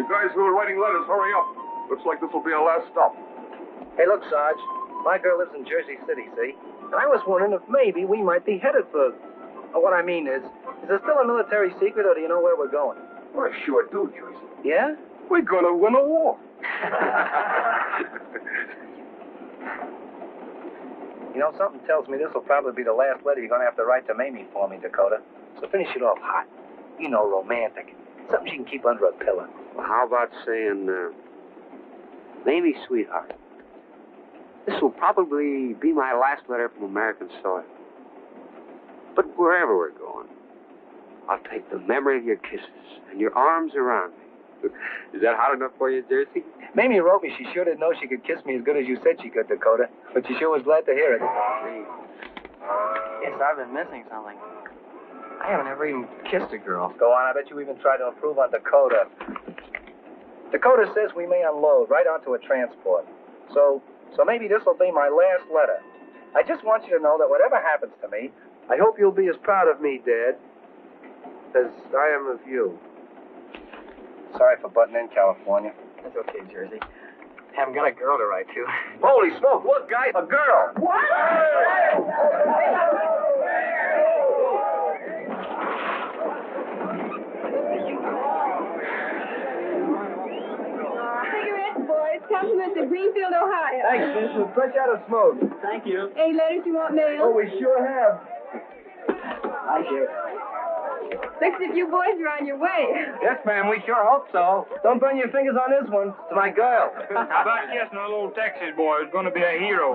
You guys who are writing letters, hurry up. Looks like this will be our last stop. Hey, look, Sarge. My girl lives in Jersey City, see? And I was wondering if maybe we might be headed for... What I mean is it still a military secret, or do you know where we're going? Well, I sure do, Jersey. Yeah? We're gonna win a war. You know, something tells me this will probably be the last letter you're going to have to write to Mamie for me, Dakota. So finish it off hot. You know, romantic. Something she can keep under a pillow. Well, how about saying, Mamie, sweetheart, this will probably be my last letter from American soil. But wherever we're going, I'll take the memory of your kisses and your arms around me. Is that hot enough for you, Jersey? Mamie wrote me she sure didn't know she could kiss me as good as you said she could, Dakota. But she sure was glad to hear it. Yes, I've been missing something. I haven't ever even kissed a girl. Go on, I bet you even tried to improve on Dakota. Dakota says we may unload right onto a transport. So maybe this will be my last letter. I just want you to know that whatever happens to me, I hope you'll be as proud of me, Dad, as I am of you. Sorry for butting in, California. That's okay, Jersey. Haven't got a girl to write to. Holy smoke, look, guys, a girl. What? Cigarettes, boys. Compliments of Greenfield, Ohio. Thanks, miss. We're fresh out of smoke. Thank you. Any letters you want mailed? Oh, we sure have. Thank you. Looks as if you boys are on your way. Yes, ma'am, we sure hope so. Don't burn your fingers on this one. It's my girl. How about kissing a little Texas boy who's going to be a hero?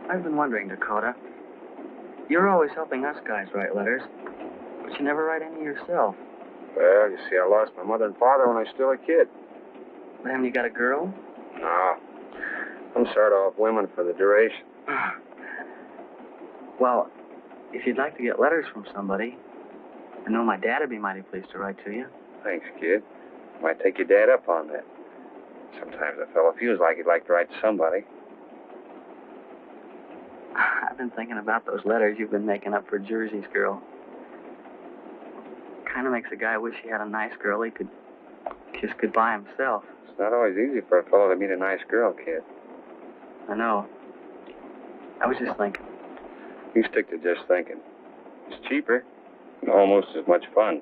I've been wondering, Dakota. You're always helping us guys write letters, but you never write any yourself. Well, you see, I lost my mother and father when I was still a kid. But haven't you got a girl? No. I'm sort of off women for the duration. Well, if you'd like to get letters from somebody, I know my dad would be mighty pleased to write to you. Thanks, kid. Might take your dad up on that. Sometimes a fellow feels like he'd like to write to somebody. I've been thinking about those letters you've been making up for Jersey's girl. Kind of makes a guy wish he had a nice girl he could kiss goodbye himself. It's not always easy for a fellow to meet a nice girl, kid. I know. I was just thinking. You stick to just thinking. It's cheaper and almost as much fun.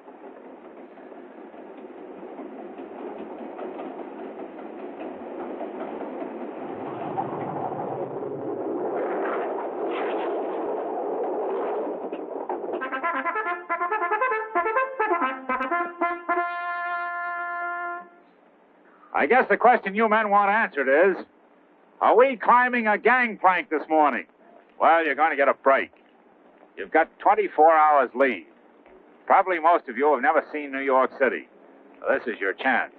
I guess the question you men want answered is, are we climbing a gangplank this morning? Well, you're going to get a break. You've got 24 hours leave. Probably most of you have never seen New York City. So this is your chance.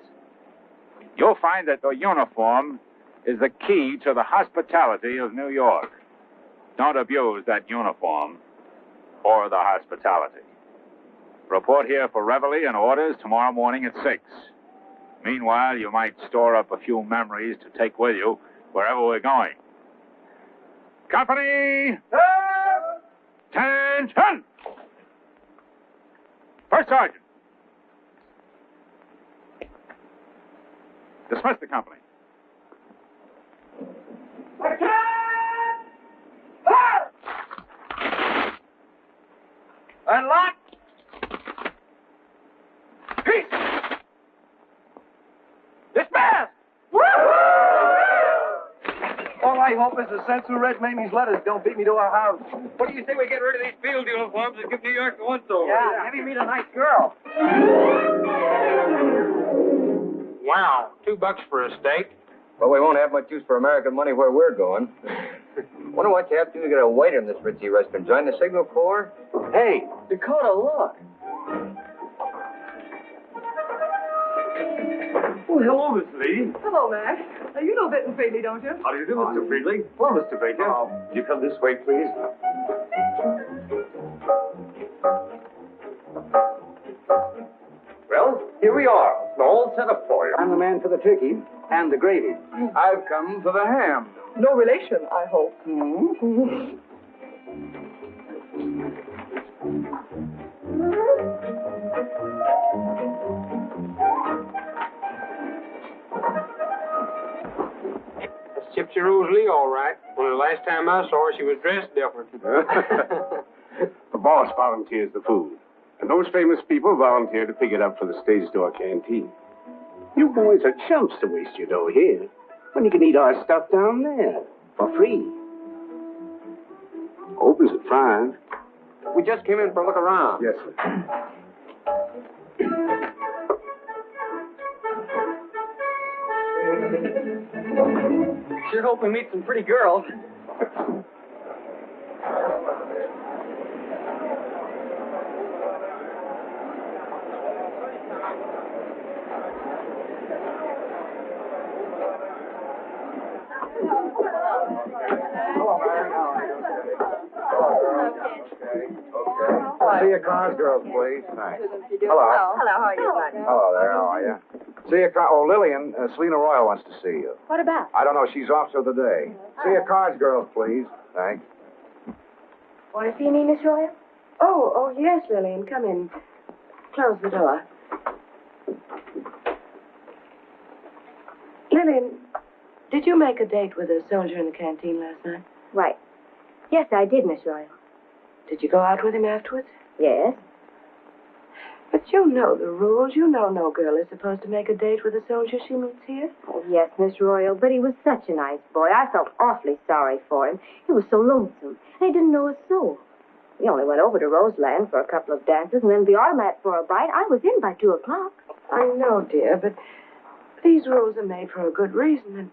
You'll find that the uniform is the key to the hospitality of New York. Don't abuse that uniform or the hospitality. Report here for reveille and orders tomorrow morning at 6. Meanwhile, you might store up a few memories to take with you wherever we're going. Company! Attention! First Sergeant. Dismiss the company. Unlock! Peace! Dismiss! All I hope is the sense who read Mamie's letters don't beat me to a house. What do you say we get rid of these field uniforms and give New York the once-over? Yeah, maybe meet a nice girl. Wow, $2 for a steak. Well, we won't have much use for American money where we're going. Wonder what you have to do to get a waiter in this ritzy restaurant. Join the Signal Corps? Hey, Dakota, look. Oh, hello, Miss Lee. Hello, Max. Now, you know Benton Freely, don't you? How do you do, Mr. Friedley? Hello, Mr. Baker. You come this way, please. Here we are, all set up for you. I'm the man for the turkey and the gravy. I've come for the ham. No relation, I hope. That's Gypsy Rose Lee, all right. When the last time I saw her, she was dressed different. The boss volunteers the food, and those famous people volunteer to pick it up for the Stage Door Canteen. You boys are chumps to waste your dough here, when you can eat our stuff down there for free. Opens at 5. We just came in for a look around. Yes, sir. Sure hope we meet some pretty girls. See your cars, girls, please. Thanks. Hello. Hello, how are you, buddy? Hello there, how are you? See your car. Oh, Lillian, Selena Royal wants to see you. What about? I don't know, she's off till the day. See your cards, girls, please. Thanks. Want to see me, Miss Royal? Oh, yes, Lillian. Come in. Close the door. Lillian, did you make a date with a soldier in the canteen last night? Right. Yes, I did, Miss Royal. Did you go out with him afterwards? Yes. But you know the rules. You know no girl is supposed to make a date with a soldier she meets here. Oh, yes, Miss Royal, but he was such a nice boy. I felt awfully sorry for him. He was so lonesome. And he didn't know a soul. We only went over to Roseland for a couple of dances and then the automat for a bite. I was in by 2 o'clock. I know, dear, but these rules are made for a good reason, and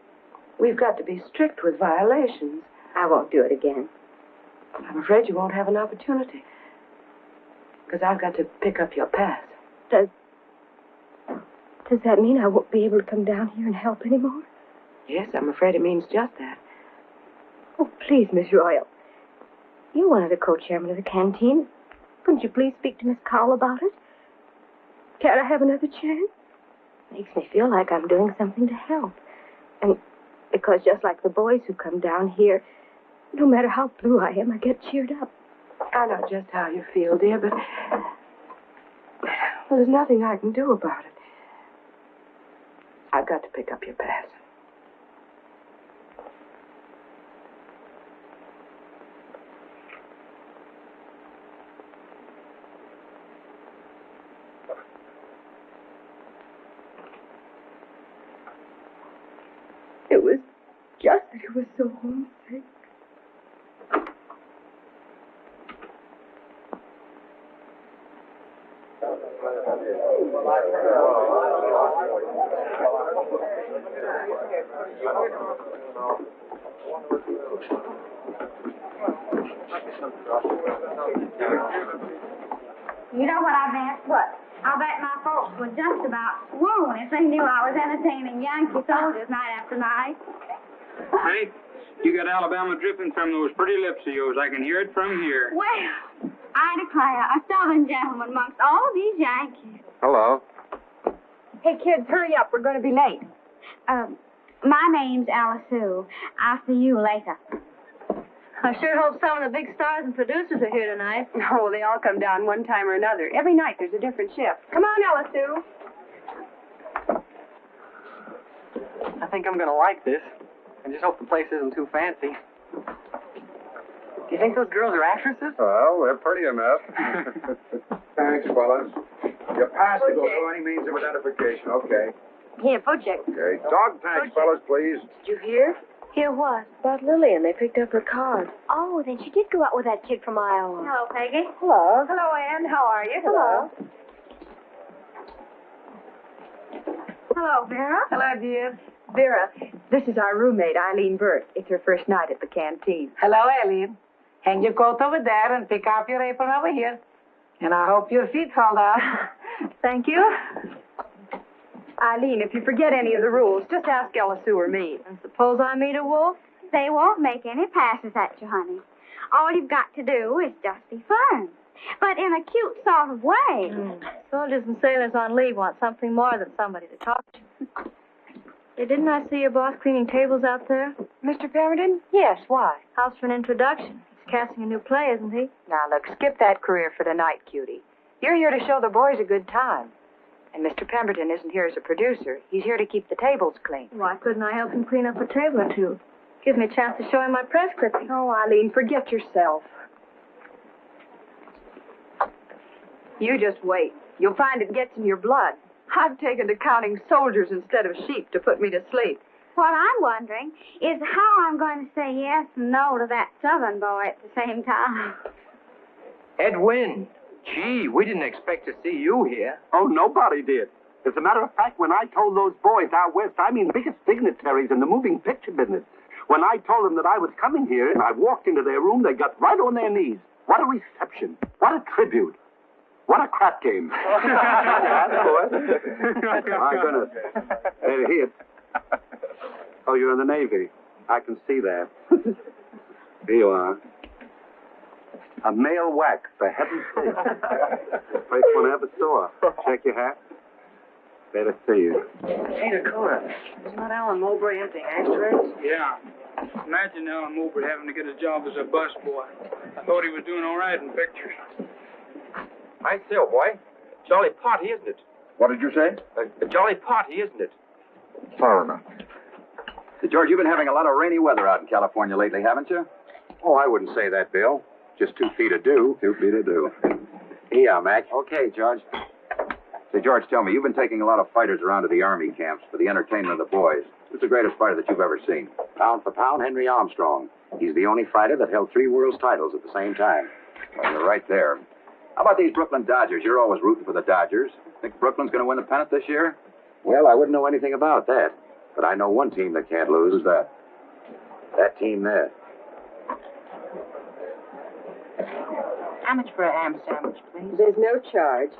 we've got to be strict with violations. I won't do it again. I'm afraid you won't have an opportunity. Because I've got to pick up your pass. Does that mean I won't be able to come down here and help anymore? Yes, I'm afraid it means just that. Oh, please, Miss Royal. You're one of the co-chairmen of the canteen. Couldn't you please speak to Miss Cowell about it? Can't I have another chance? Makes me feel like I'm doing something to help. And because just like the boys who come down here, no matter how blue I am, I get cheered up. I know just how you feel, dear, but well, there's nothing I can do about it. I've got to pick up your pass. It was just that he was so homesick. You know what I bet? What? I bet my folks would just about swoon if they knew I was entertaining Yankee soldiers night after night. Honey, you got Alabama dripping from those pretty lips of yours. I can hear it from here. Well, I declare, a southern gentleman amongst all these Yankees. Hello. Hey, kids, hurry up. We're going to be late. My name's Alice Sue. I'll see you later. I sure hope some of the big stars and producers are here tonight. Oh, they all come down one time or another. Every night there's a different shift. Come on, Ella Sue. I think I'm going to like this. I just hope the place isn't too fancy. Do you think those girls are actresses? Well, they're pretty enough. Thanks, fellas. Your pass to go through any means of identification. Okay. Here, project. Okay. Dog tags, fellas, please. Did you hear? Hear what? About Lillian. They picked up her card. Oh, then she did go out with that kid from Iowa. Hello, Peggy. Hello. Hello, Ann. How are you? Hello. Hello, Vera. Hello, dear. Vera, this is our roommate, Eileen Burt. It's her first night at the canteen. Hello, Eileen. Hang your coat over there and pick up your apron over here. And I hope your feet fall down. Thank you. Eileen, if you forget any of the rules, just ask Ella Sue or me. And suppose I meet a wolf? They won't make any passes at you, honey. All you've got to do is just be firm. but in a cute sort of way. Soldiers and sailors on leave want something more than somebody to talk to. Hey, didn't I see your boss cleaning tables out there? Mr. Pemberton? Yes, why? House for an introduction. He's casting a new play, isn't he? Now, look, skip that career for tonight, cutie. You're here to show the boys a good time. And Mr. Pemberton isn't here as a producer. He's here to keep the tables clean. Why couldn't I help him clean up a table or two? Give me a chance to show him my press clipping. Oh, Eileen, forget yourself. You just wait. You'll find it gets in your blood. I've taken to counting soldiers instead of sheep to put me to sleep. What I'm wondering is how I'm going to say yes and no to that Southern boy at the same time. Edwin, gee, we didn't expect to see you here. Oh, nobody did. As a matter of fact, when I told those boys out west, I mean the biggest dignitaries in the moving picture business, when I told them that I was coming here and I walked into their room, they got right on their knees. What a reception. What a tribute. What a crap game. My goodness. Here. Oh, you're in the Navy. I can see that. Here you are. A male wax, for heaven's sake. First one I ever saw. Check your hat. Better see you. Hey, Dakota, isn't that Alan Mowbray emptying ashtrays? Yeah. Imagine Alan Mowbray having to get a job as a busboy. I thought he was doing all right in pictures. I say, oh boy. Jolly party, isn't it? What did you say? A jolly party, isn't it? Foreigner. So, George, you've been having a lot of rainy weather out in California lately, haven't you? Oh, I wouldn't say that, Bill. Just 2 feet of dew. 2 feet of dew. Here you are, Mac. Okay, George. Say, George, tell me, you've been taking a lot of fighters around to the Army camps for the entertainment of the boys. Who's the greatest fighter that you've ever seen? Pound for pound, Henry Armstrong. He's the only fighter that held 3 world's titles at the same time. Well, you're right there. How about these Brooklyn Dodgers? You're always rooting for the Dodgers. Think Brooklyn's going to win the pennant this year? Well, I wouldn't know anything about that. But I know one team that can't lose. Who's that? That team there. How much for a ham sandwich, please? There's no charge.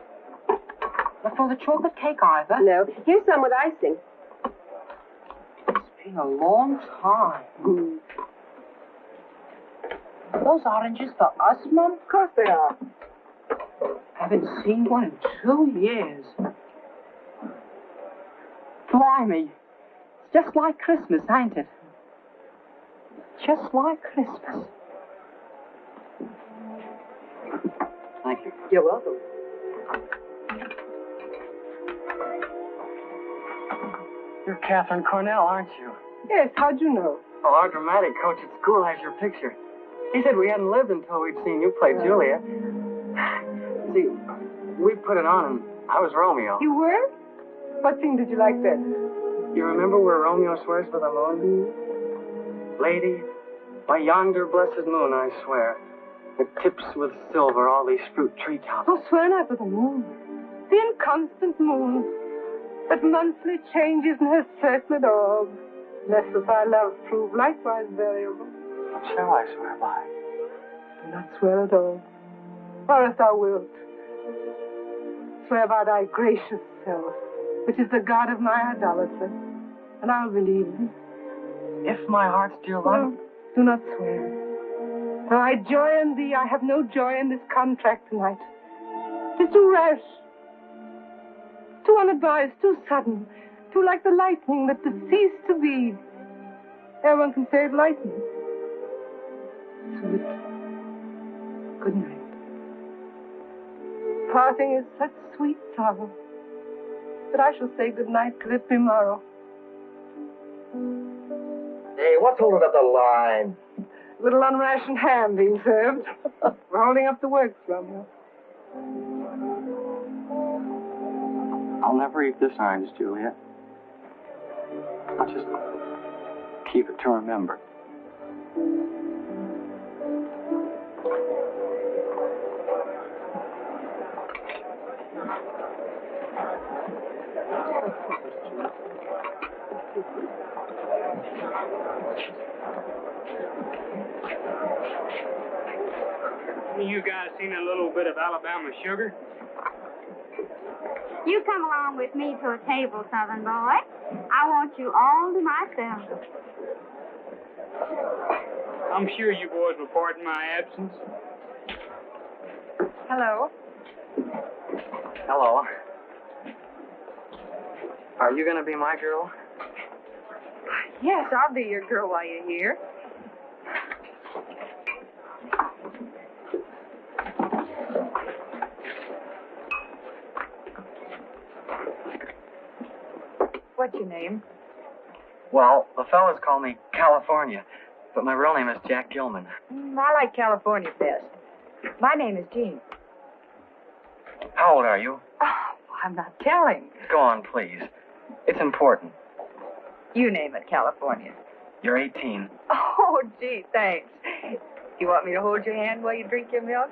But for the chocolate cake either? No. Here's some with icing. It's been a long time. Those oranges for us, Mom? Of course they are. Haven't seen one in 2 years. Blimey. It's just like Christmas, ain't it? Just like Christmas. Thank you. You're welcome. You're Catherine Cornell, aren't you? Yes, how'd you know? Well, our dramatic coach at school has your picture. He said we hadn't lived until we'd seen you play Julia. See, we put it on and I was Romeo. You were? What scene did you like best? You remember where Romeo swears by the moon? Lady, by yonder blessed moon, I swear, it tips with silver all these fruit treetops. Oh, swear not by the moon. The inconstant moon that monthly changes in her circlet orb. Lest if our love prove likewise variable. What shall I swear by? Do not swear at all. Or if thou wilt, swear by thy gracious self, which is the God of my idolatry, and I'll believe thee. If my heart's dear love... No, do not swear. Though I joy in thee, I have no joy in this contract tonight. 'Tis too rash, too unadvised, too sudden, too like the lightning that does cease to be. Everyone can say it lightning. Sweet. Good night. Parting is such sweet sorrow that I shall say good night till it be morrow. Hey, what's holding up the line? Little unrationed ham being served. We're holding up the works, Romeo. I'll never eat this orange, Juliet. I'll just keep it to remember. You guys seen a little bit of Alabama sugar? You come along with me to a table, Southern boy. I want you all to myself. I'm sure you boys will pardon my absence. Hello. Hello. Are you going to be my girl? Yes, I'll be your girl while you're here. What's your name? Well, the fellas call me California, but my real name is Jack Gilman. I like California best. My name is Jean. How old are you? Oh, I'm not telling. Go on, please. It's important. You name it, California. You're 18. Oh, gee, thanks. You want me to hold your hand while you drink your milk?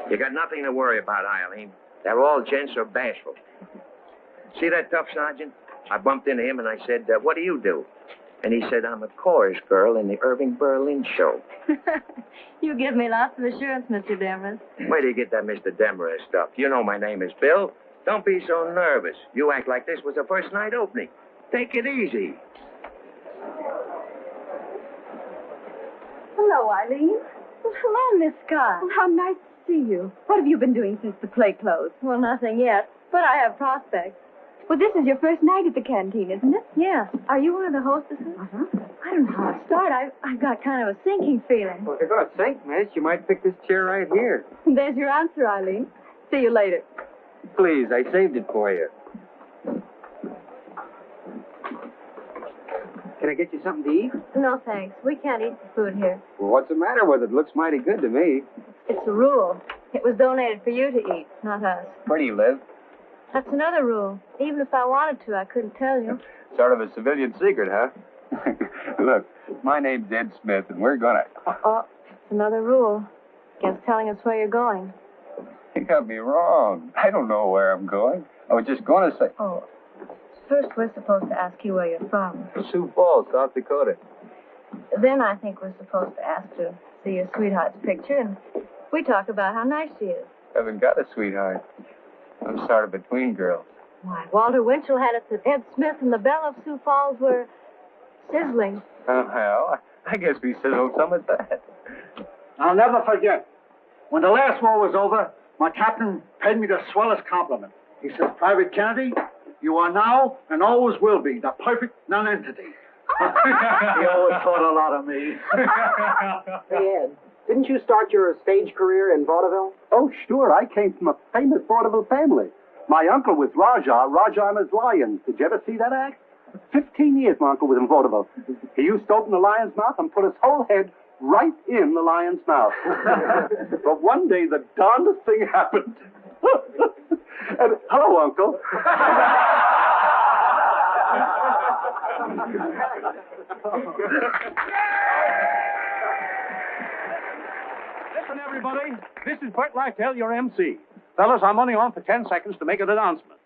You got nothing to worry about, Eileen. They're all gents or bashful. See that tough sergeant? I bumped into him and I said, what do you do? And he said, I'm a chorus girl in the Irving Berlin show. You give me lots of assurance, Mr. Demarest. Where do you get that Mr. Demarest stuff? You know my name is Bill. Don't be so nervous. You act like this was the first night opening. Take it easy. Hello, Eileen. Well, hello, Miss Scott. Well, how nice to see you. What have you been doing since the play closed? Well, nothing yet, but I have prospects. Well, this is your first night at the canteen, isn't it? Yes. Are you one of the hostesses? Uh-huh. I don't know how to start. I've got kind of a sinking feeling. Well, if you're going to sink, miss, you might pick this chair right here. There's your answer, Eileen. See you later. Please, I saved it for you. Can I get you something to eat? No, thanks. We can't eat the food here. Well, what's the matter with it? Looks mighty good to me. It's a rule. It was donated for you to eat, not us. Where do you live? That's another rule. Even if I wanted to, I couldn't tell you. Sort of a civilian secret, huh? Look, my name's Ed Smith, and we're gonna... Oh, it's another rule. Against telling us where you're going. You got me wrong. I don't know where I'm going. I was just going to say... Oh, first we're supposed to ask you where you're from. Sioux Falls, South Dakota. Then I think we're supposed to ask to see your sweetheart's picture, and we talk about how nice she is. Haven't got a sweetheart. I'm sort of between girls. Why, Walter Winchell had it that Ed Smith and the Belle of Sioux Falls were sizzling. Oh, hell, I guess we sizzled some at that. I'll never forget. When the last war was over, my captain paid me the swellest compliment. He says, Private Kennedy, you are now and always will be the perfect nonentity. He always thought a lot of me. Hey, Ed, didn't you start your stage career in vaudeville? Oh, sure. I came from a famous vaudeville family. My uncle was Raja and his Lions. Did you ever see that act? 15 years my uncle was in vaudeville. He used to open the lion's mouth and put his whole head right in the lion's mouth. But one day the darndest thing happened. And, hello, Uncle. Listen, everybody. This is Bert Lytell, your MC. Fellas, I'm only on for 10 seconds to make an announcement.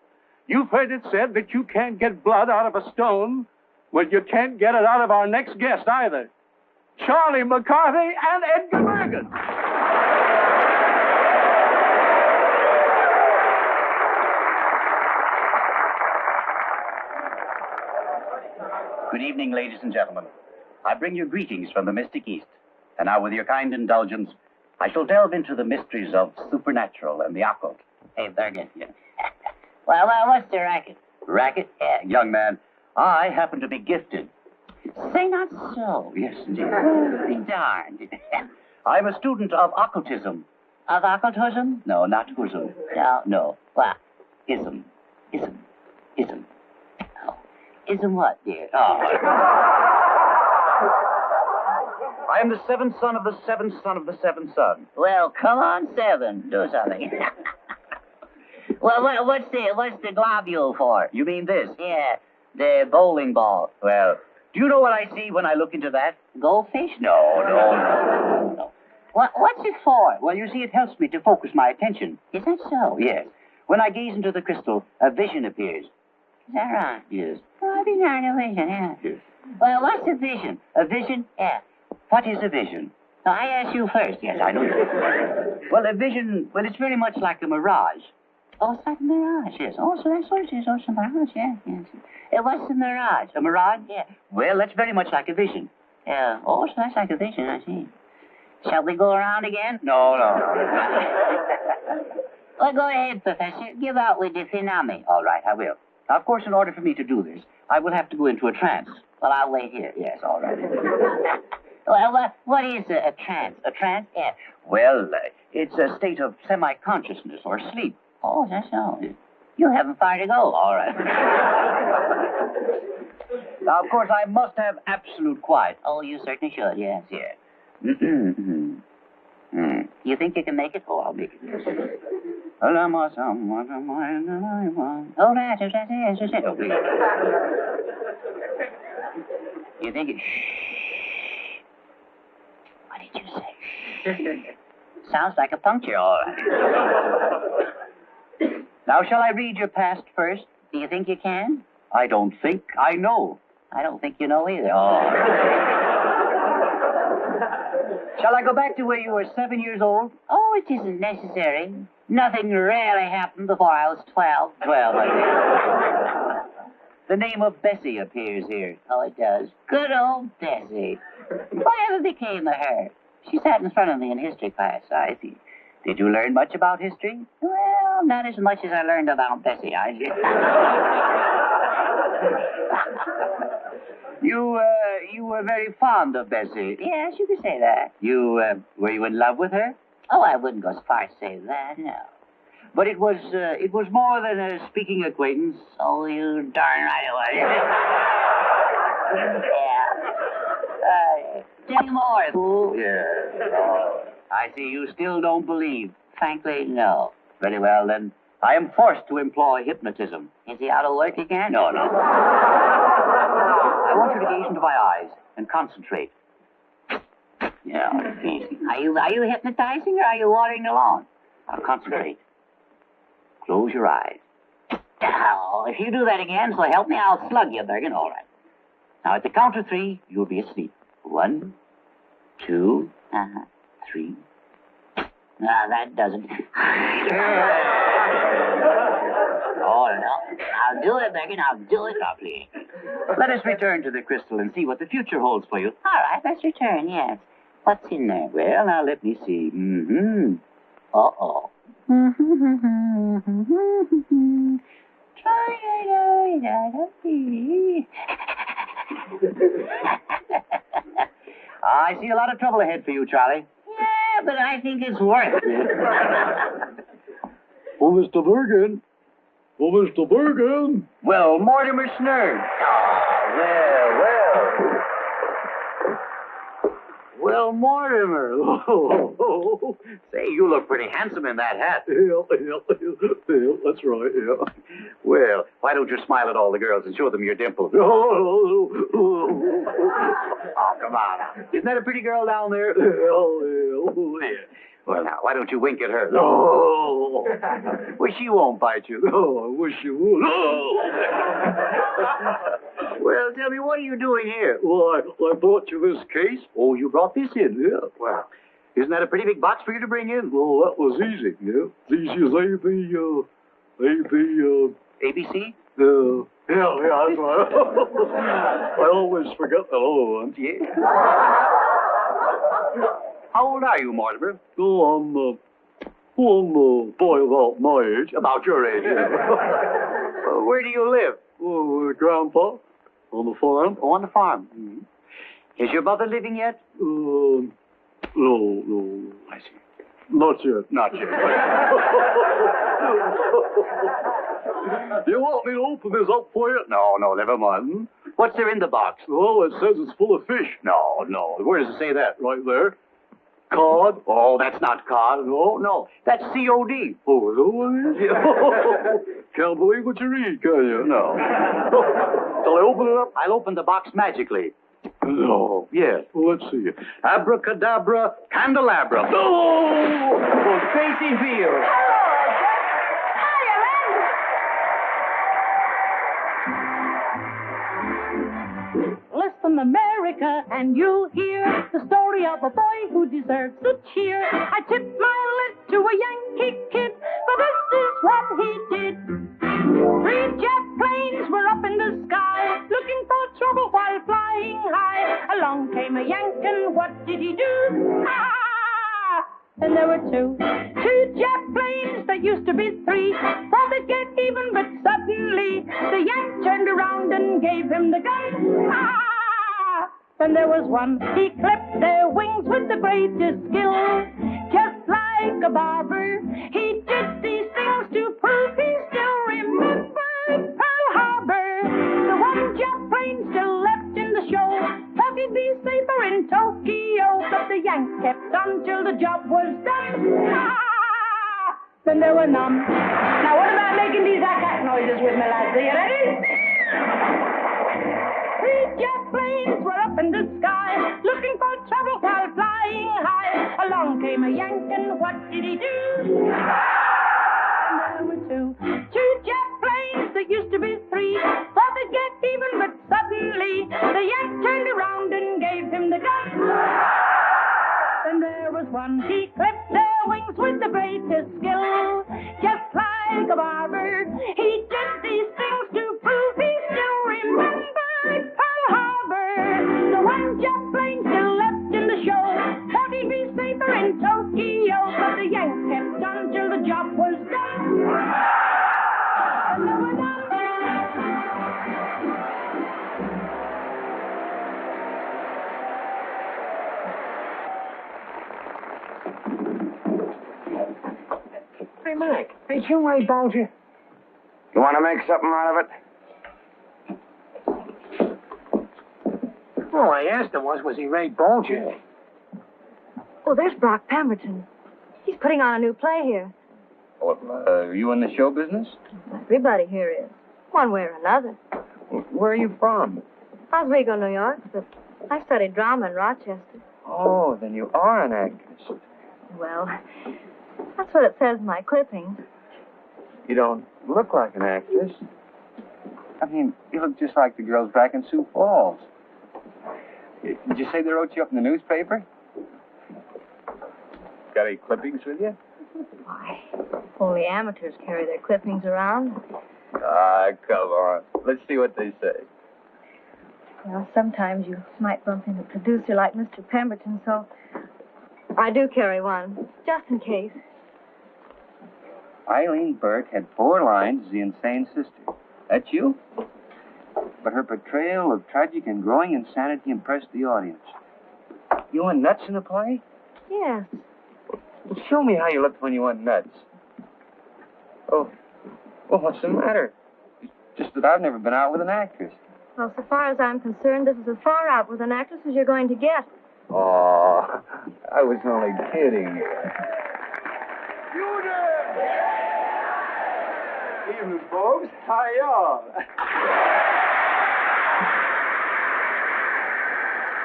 You've heard it said that you can't get blood out of a stone. Well, you can't get it out of our next guest either. Charlie McCarthy and Edgar Bergen. Good evening, ladies and gentlemen. I bring you greetings from the mystic East. And now, with your kind indulgence, I shall delve into the mysteries of supernatural and the occult. Hey, Bergen. Well, what's the racket? Racket? Young man, I happen to be gifted. Say not so. Yes, indeed. Be darned. I'm a student of occultism. Of occultism? No, not whoism. No. What? Ism. Oh. Ism what, dear? Oh. I am the seventh son of the seventh son of the seventh son. Well, come on, seven. Do something. Well, what's the globule for? You mean this? Yeah, the bowling ball. Well, do you know what I see when I look into that? Goldfish? No. What's it for? Well, you see, it helps me to focus my attention. Is that so? Yes. When I gaze into the crystal, a vision appears. Is that right? Yes. Oh, I've been hearing a vision, yeah. Yes. Well, what's a vision? A vision? Yeah. What is a vision? No, I asked you first. Yes, I know. Well, a vision, it's very much like a mirage. Oh, it's like a mirage. Yes. Oh, so that's what it is. Oh, it's a mirage, yeah. What's a mirage? A mirage? Yeah. Well, that's very much like a vision. Yeah. Oh, so that's like a vision, I see. Shall we go around again? No. Well, go ahead, Professor. Give out with the tsunami. All right, I will. Now, of course, in order for me to do this, I will have to go into a trance. Well, I'll wait here. Yes, all right. Well, what is a trance? A trance? Yeah. Well, it's a state of semi-consciousness or sleep. Oh, that's all. You haven't far to go. All right. Now, of course, I must have absolute quiet. Oh, you certainly should, yes. Yes. You think you can make it? Oh, I'll make it. Oh, that's it. Okay. You think it... Shh. What did you say? Sounds like a puncture, all right. Now, shall I read your past first? Do you think you can? I don't think. I know. I don't think you know either. Oh. Shall I go back to where you were 7 years old? Oh, it isn't necessary. Nothing really happened before I was 12. 12, I think. The name of Basie appears here. Oh, it does. Good old Basie. Whatever became of her? She sat in front of me in history class, I see. Did you learn much about history? Well, not as much as I learned about Basie, I did. You were very fond of Basie. Yes, you could say that. Were you in love with her? Oh, I wouldn't go as far as to say that, no. But it was more than a speaking acquaintance. Oh, you darn right it was. Yeah. Tell me more, fool. Yeah. Oh, I see you still don't believe. Frankly, no. Very well, then. I am forced to employ hypnotism. Is he out of work again? No. I want you to gaze into my eyes and concentrate. Yeah, easy. Are you hypnotizing or are you watering the lawn? Now concentrate. Close your eyes. Oh, if you do that again, so help me, I'll slug you, Bergen. All right. Now, at the count of 3, you'll be asleep. 1, 2, 3. No, that doesn't. Oh, no. I'll do it, Bergen. I'll do it. Now, please. Let us return to the crystal and see what the future holds for you. All right, let's return, yes. What's in there? Well, now, let me see. Uh-oh. I see a lot of trouble ahead for you, Charlie. Yeah, but I think it's worth it. Oh, Mr. Bergen. Oh, Mr. Bergen. Well, Mortimer Snurd. Well, Mortimer. Oh. Say, you look pretty handsome in that hat. Yeah, that's right, yeah. Well, why don't you smile at all the girls and show them your dimples? Oh, come on. Isn't that a pretty girl down there? Yeah. Well, now, why don't you wink at her? Oh. Well, she won't bite you. Oh, I wish you would. Oh. Well, tell me, what are you doing here? Well, I brought you this case. Oh, you brought this in? Yeah. Well, isn't that a pretty big box for you to bring in? Well, that was easy, yeah. Easy as ABC? Yeah, that's right. I always forget the other ones. Yeah. How old are you, Mortimer? Oh, I'm a boy about my age. About your age, yeah. Where do you live? Oh, with Grandpa. On the farm. Oh, on the farm. Mm-hmm. Is your mother living yet? No. I see. Not yet. Not yet. You want me to open this up for you? No, never mind. What's there in the box? Oh, it says it's full of fish. No. Where does it say that? Right there. Cod. Oh, that's not cod. No. That's COD. Oh, is it? Can't believe what you read, can you? No. Shall I open it up? I'll open the box magically. No. Yes. Well, let's see. Abracadabra, candelabra. Oh! Basie Field. Listen, America, and you'll hear the story of a boy who deserves a cheer. I tipped my lid to a Yankee kid, but this is what he did. 3 jet planes were up in the sky, looking for trouble while flying high. Along came a Yank, and what did he do? Then there were two jet planes that used to be three. Thought they'd get even, but suddenly the Yank turned around and gave him the gun. Ah! Then there was one. He clipped their wings with the greatest skill. Just like a barber, he did these things to prove he still remembered Pearl Harbor. The one jet plane still left in the show. Thought he'd be safer in Tokyo, but the Yank kept on till the job was done. Ah! Then there were none. Now what about making these ack noises with me, lads? Are you ready? Three jet planes were up in the sky, looking for trouble while flying high. Along came a Yank, and what did he do? There were two jet planes that used to be three. Thought they'd get even, but suddenly the Yank turned around and gave him the gun. Then there was one. He clipped their wings with the greatest skill. Just like a barber, he did these things to prove he still remembered Pearl Harbor. The one jet plane still left in the show. Thought he'd be safer in Tokyo, but the Yank kept on till the job was done. And there were none. Hey, Mac, ain't you Ray Bolger? You want to make something out of it? All I asked him was he Ray Bolger? Oh, there's Brock Pemberton. He's putting on a new play here. What, are you in the show business? Everybody here is, one way or another. Where are you from? Oswego, New York, but I studied drama in Rochester. Oh, then you are an actress. Well, that's what it says in my clippings. You don't look like an actress. I mean, you look just like the girls back in Sioux Falls. Did you say they wrote you up in the newspaper? Got any clippings with you? Why, only amateurs carry their clippings around. Ah, come on. Let's see what they say. Well, sometimes you might bump into a producer like Mr. Pemberton, so I do carry one, just in case. Eileen Burke had 4 lines as the insane sister. That's you? But her portrayal of tragic and growing insanity impressed the audience. You went nuts in the play? Yes. Well, show me how you looked when you went nuts. Oh, well, what's the matter? It's just that I've never been out with an actress. Well, so far as I'm concerned, this is as far out with an actress as you're going to get. Oh, I was only kidding. Evening, folks. How y'all?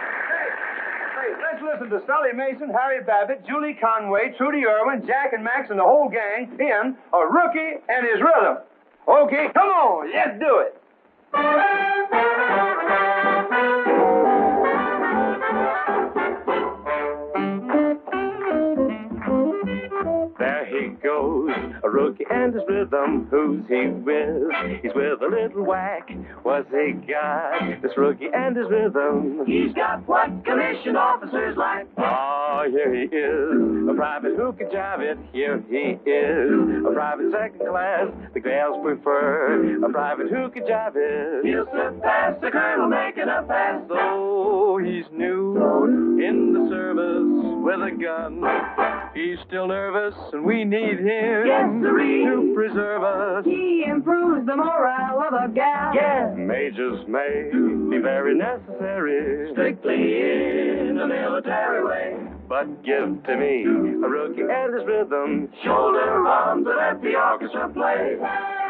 Hey, let's listen to Sully Mason, Harry Babbitt, Julie Conway, Trudy Irwin, Jack and Max, and the whole gang in A Rookie and His Rhythm. Okay, come on, let's do it. There he goes, a rookie and his rhythm. Who's he with? He's with a little whack. What's he got? This rookie and his rhythm. He's got what commissioned officers like. Oh, here he is, a private who can jive it. Here he is, a private second class. The girls prefer a private who can jive it. He'll slip past the colonel making a pass. Though he's new in the service with a gun, he's still nervous and we need him to preserve us. He improves the morale of a gal. Yeah. Majors may be very necessary, Strictly in a military way. but give to me a rookie and his rhythm. Shoulder arms and let the orchestra play.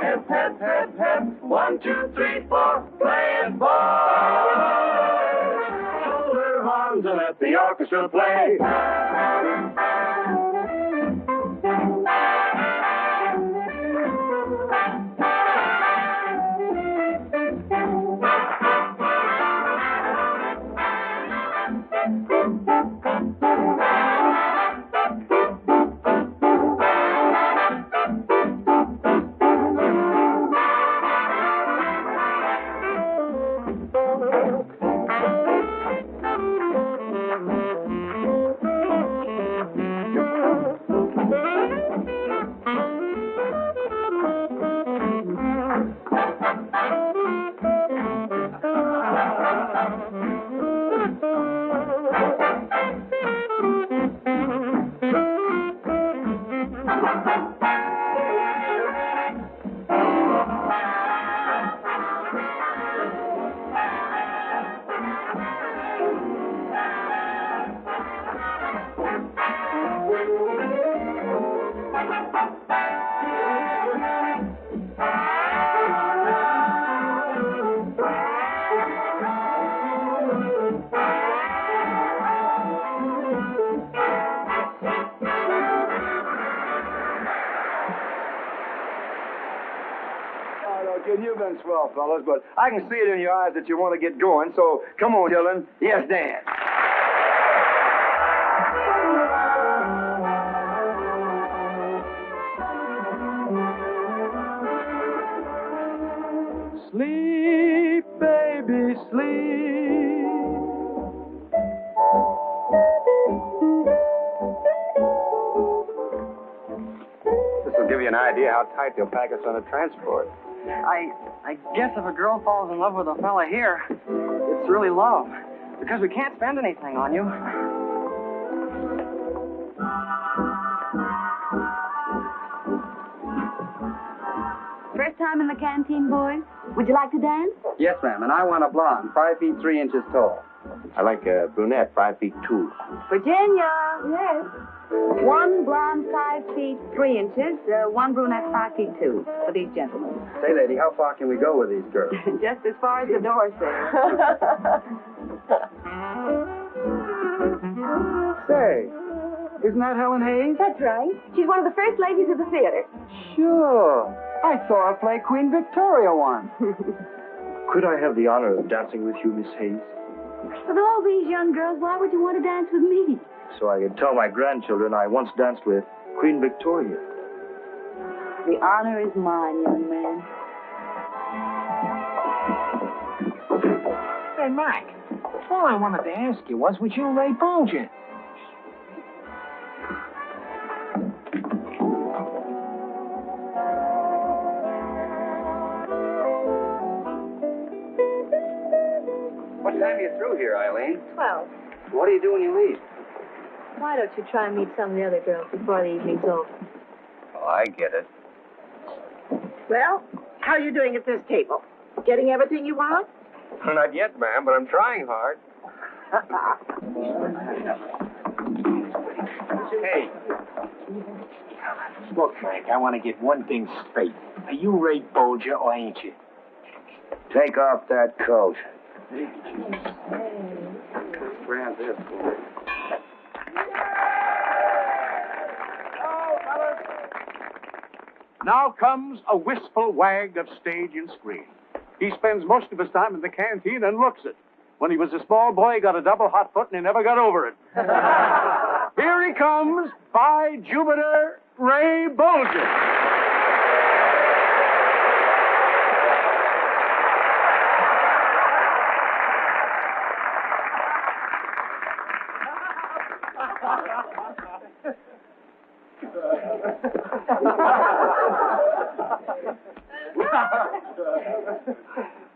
Hep, hep, hep, hep. 1, 2, 3, 4. Playing ball. Shoulder arms and let the orchestra play. You've been swell, fellas, but I can see it in your eyes that you want to get going, so come on, Dylan. Yes, dance. Sleep, baby, sleep. This will give you an idea how tight they'll pack us on a transport. I guess if a girl falls in love with a fella here, it's really love. Because we can't spend anything on you. First time in the canteen, boys? Would you like to dance? Yes, ma'am, and I want a blonde, 5 feet 3 inches tall. I like a brunette, 5 feet 2. Virginia. Yes. 1 blonde, 5 feet 3 inches. 1 brunette, 5 feet 2 for these gentlemen. Say, lady, how far can we go with these girls? Just as far as the door says. Say, isn't that Helen Hayes? That's right. She's one of the first ladies of the theater. Sure. I saw her play Queen Victoria once. Could I have the honor of dancing with you, Miss Hayes? With all these young girls, why would you want to dance with me? So I can tell my grandchildren I once danced with Queen Victoria. The honor is mine, young man. Hey, Mike, all I wanted to ask you was you Ray Bolger? What time are you through here, Eileen? 12. What do you do when you leave? Why don't you try and meet some of the other girls before the evening's over? Oh, I get it. Well, how are you doing at this table? Getting everything you want? Well, not yet, ma'am, but I'm trying hard. Hey. Look, Frank, I want to get one thing straight. Are you Ray Bolger or ain't you? Take off that coat. Grab this, boy. Now comes a wistful wag of stage and screen. He spends most of his time in the canteen and looks it. When he was a small boy, he got a double hot foot and he never got over it. Here he comes, by Jupiter, Ray Bolger.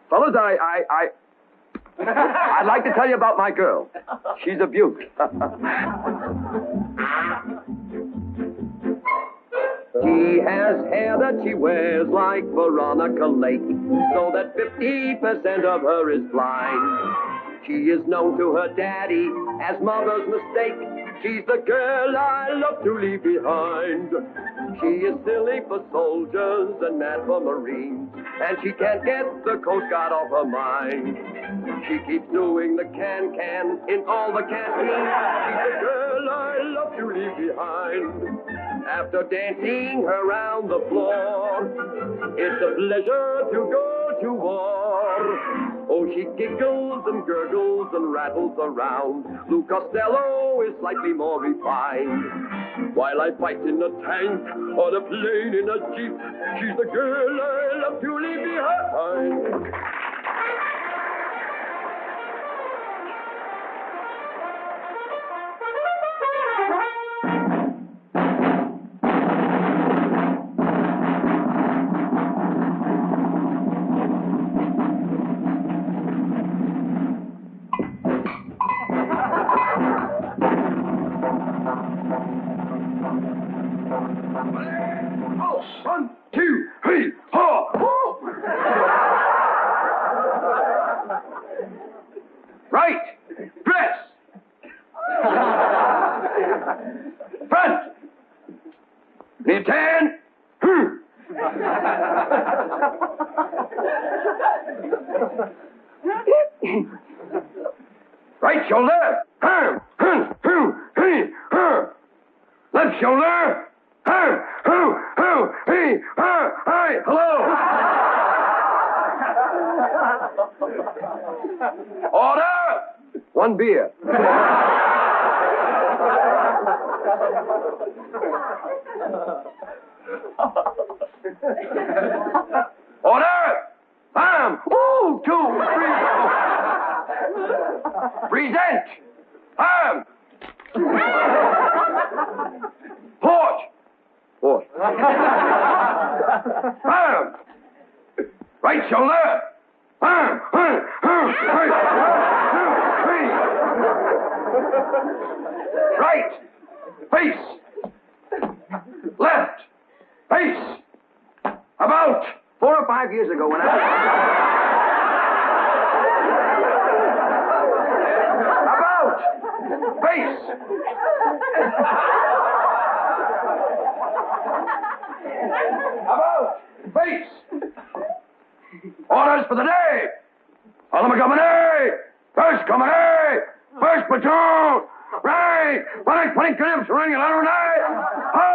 Fellas, I'd like to tell you about my girl. She's a beaut. She has hair that she wears like Veronica Lake, so that 50% of her is blind. She is known to her daddy as mother's mistake. She's the girl I love to leave behind. She is silly for soldiers and mad for Marines, and she can't get the Coast Guard off her mind. She keeps doing the can-can in all the canteens. She's the girl I love to leave behind. After dancing around the floor, it's a pleasure to go to war. Oh, she giggles and gurgles and rattles around. Lou Costello is slightly more refined. While I fight in a tank or a plane in a jeep, she's the girl I love to leave behind. Right. Dress. Front. Need tan. Right shoulder. Left shoulder. Hello. Order. One beer. Order. 1, 2, 3. Present. Port. Right shoulder. Right. Face. Left. Face. About 4 or 5 years ago when I... About. Face. About. Face. Orders for the day. All of them coming A. First coming A. First platoon. Right. Putting clamps around your lateral night. Ho.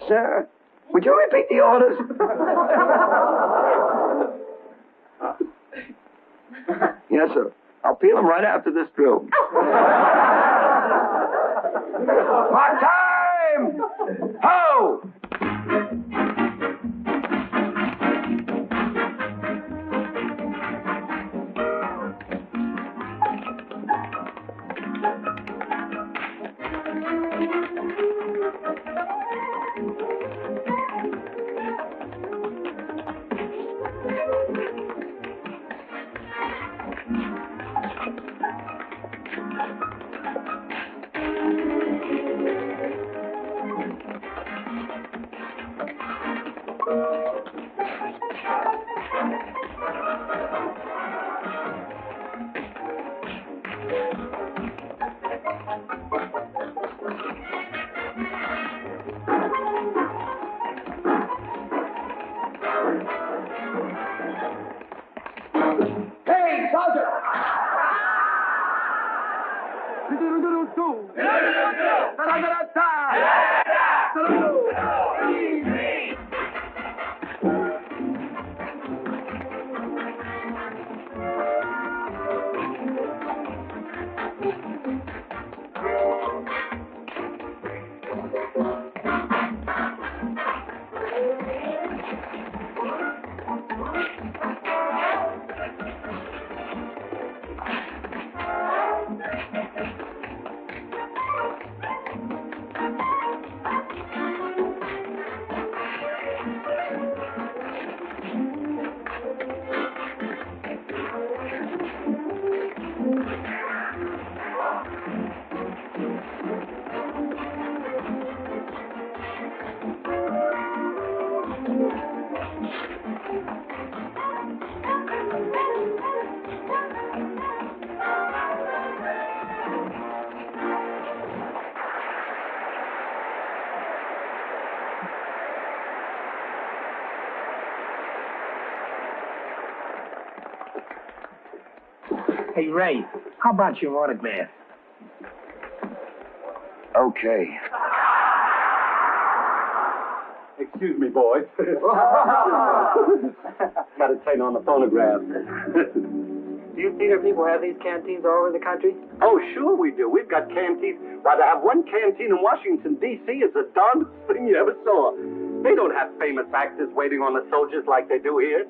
Sir, would you repeat the orders? Yes, sir. I'll peel them right after this drill. Part time! Ho! Hey, Ray, how about your autograph? Okay. Excuse me, boys. Got it taken on the phonograph. Do you theater people have these canteens all over the country? Oh, sure we do. We've got canteens. Why, to have one canteen in Washington, D.C. is the darndest thing you ever saw. They don't have famous actors waiting on the soldiers like they do here.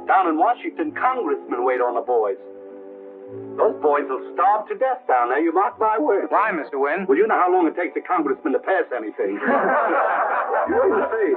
Down in Washington, congressmen wait on the boys. Those boys will starve to death down there, you mark my word. Why, Mr. Wynn? Well, you know how long it takes a congressman to pass anything. You wait and see.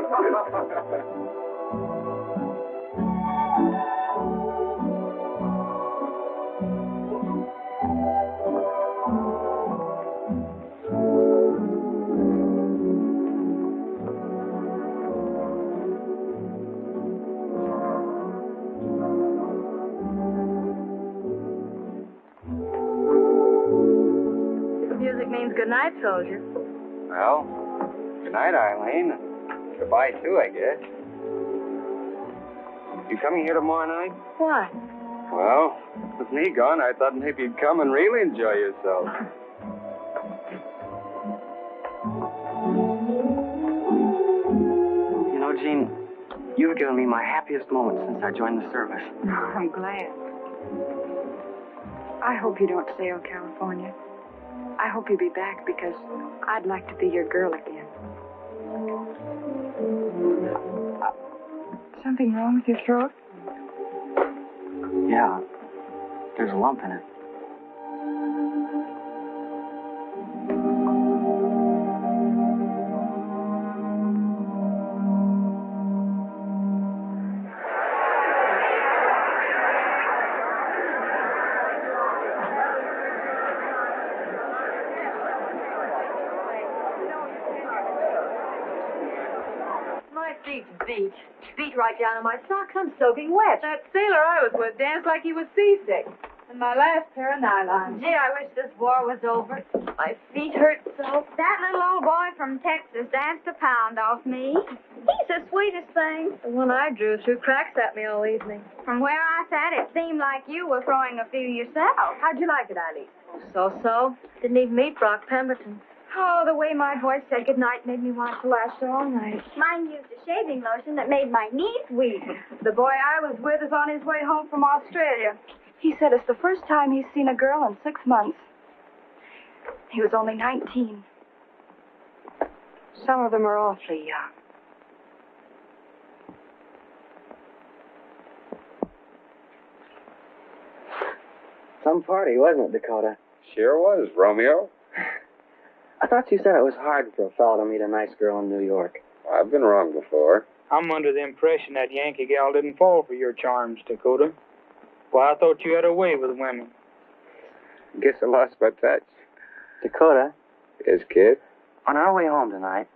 Good night, soldier. Well, good night, Eileen. Goodbye, too, I guess. You coming here tomorrow night? What? Well, with me gone, I thought maybe you'd come and really enjoy yourself. You know, Jean, you've given me my happiest moment since I joined the service. I'm glad. I hope you don't stay in California. I hope you'll be back because I'd like to be your girl again. Something wrong with your throat? Yeah, there's a lump in it. My feet's beat. Beat right down to my socks. I'm soaking wet. That sailor I was with danced like he was seasick. And my last pair of nylons. Gee, I wish this war was over. My feet hurt so. That little old boy from Texas danced a pound off me. He's the sweetest thing. The one I drew threw cracks at me all evening. From where I sat, it seemed like you were throwing a few yourself. How'd you like it, Eileen? So-so. Didn't even meet Brock Pemberton. Oh, the way my voice said goodnight made me want to last all night. Mine used a shaving lotion that made my knees weak. The boy I was with is on his way home from Australia. He said it's the first time he's seen a girl in 6 months. He was only 19. Some of them are awfully young. Some party, wasn't it, Dakota? Sure was, Romeo. I thought you said it was hard for a fellow to meet a nice girl in New York. I've been wrong before. I'm under the impression that Yankee gal didn't fall for your charms, Dakota. Well, I thought you had a way with women. Guess I lost my touch. Dakota? Yes, kid? On our way home tonight,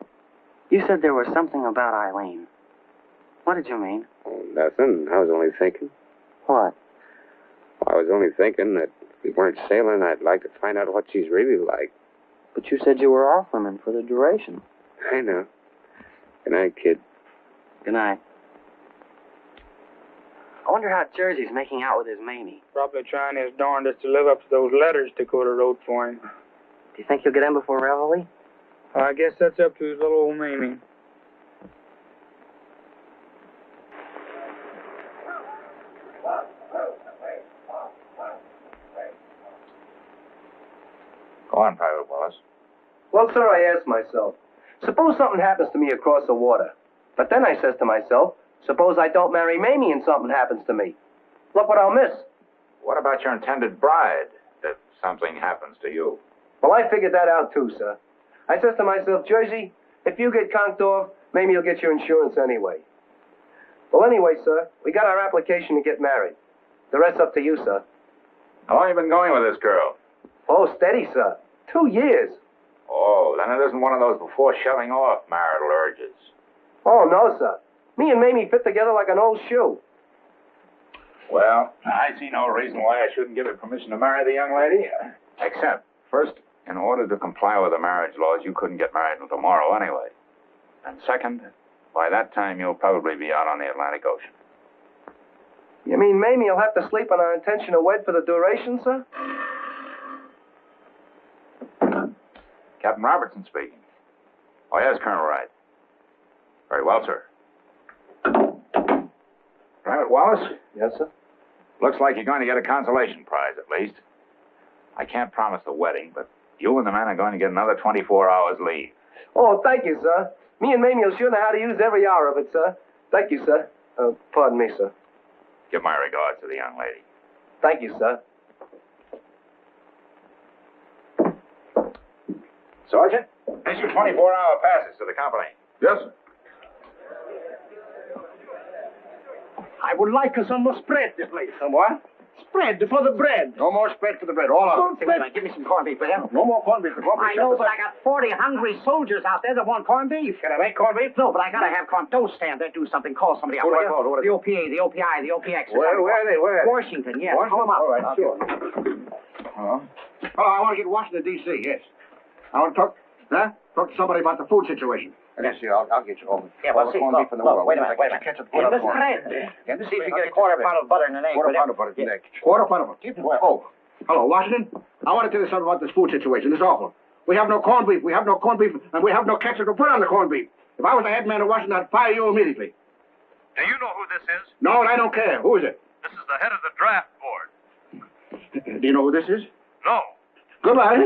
you said there was something about Eileen. What did you mean? Oh, nothing. I was only thinking. What? I was only thinking that if we weren't sailing, I'd like to find out what she's really like. But you said you were off women for the duration. I know. Good night, kid. Good night. I wonder how Jersey's making out with his Mamie. Probably trying his darndest to live up to those letters Dakota wrote for him. Do you think he'll get in before Reveille? Well, I guess that's up to his little old Mamie. Go on, Private Wallace. Well, sir, I asked myself, suppose something happens to me across the water. But then I says to myself, suppose I don't marry Mamie and something happens to me. Look what I'll miss. What about your intended bride, if something happens to you? Well, I figured that out too, sir. I says to myself, Jersey, if you get conked off, Mamie will get your insurance anyway. Well, anyway, sir, we got our application to get married. The rest's up to you, sir. How long have you been going with this girl? Oh, steady, sir. 2 years. Oh, then it isn't one of those before shoving off marital urges. Oh, no, sir. Me and Mamie fit together like an old shoe. Well, I see no reason why I shouldn't give her permission to marry the young lady. Except, first, in order to comply with the marriage laws, you couldn't get married until tomorrow anyway. And second, by that time, you'll probably be out on the Atlantic Ocean. You mean Mamie will have to sleep on our intention to wed for the duration, sir? Captain Robertson speaking. Oh, yes, Colonel Wright. Very well, sir. Private Wallace? Yes, sir? Looks like you're going to get a consolation prize, at least. I can't promise the wedding, but you and the men are going to get another 24 hours leave. Oh, thank you, sir. Me and Mamie will sure know how to use every hour of it, sir. Thank you, sir. Pardon me, sir. Give my regards to the young lady. Thank you, sir. Sergeant, issue 24-hour passes to the company. Yes, sir. I would like us on the spread, please. What? Spread for the bread. No more spread for the bread. All of it. Spread. Give me some corned beef, will you? No more corned beef. I know, but I got 40 hungry soldiers out there that want corned beef. Can I make corned beef? No, but I gotta have corn. Don't stand there. Do something. Call somebody up. Who do I call? The OPA, the OPI, the OPX. Where are they? Where? Washington, yes. Washington? Call them up. All right, sure. Oh, I want to get to Washington, D.C., yes. I want to talk to somebody about the food situation. Yes, sir, I'll get you home. Yeah, well, see, look, wait a minute. Catch it, See if you get a quarter pound of butter and an egg. Quarter pound of butter and an egg. Quarter pound of it. Oh, hello, Washington. I want to tell you something about this food situation. It's awful. We have no corned beef. We have no corned beef, and we have no ketchup to put on the corned beef. If I was the head man of Washington, I'd fire you immediately. Do you know who this is? No, and I don't care. Who is it? This is the head of the draft board. Do you know who this is? No. Goodbye.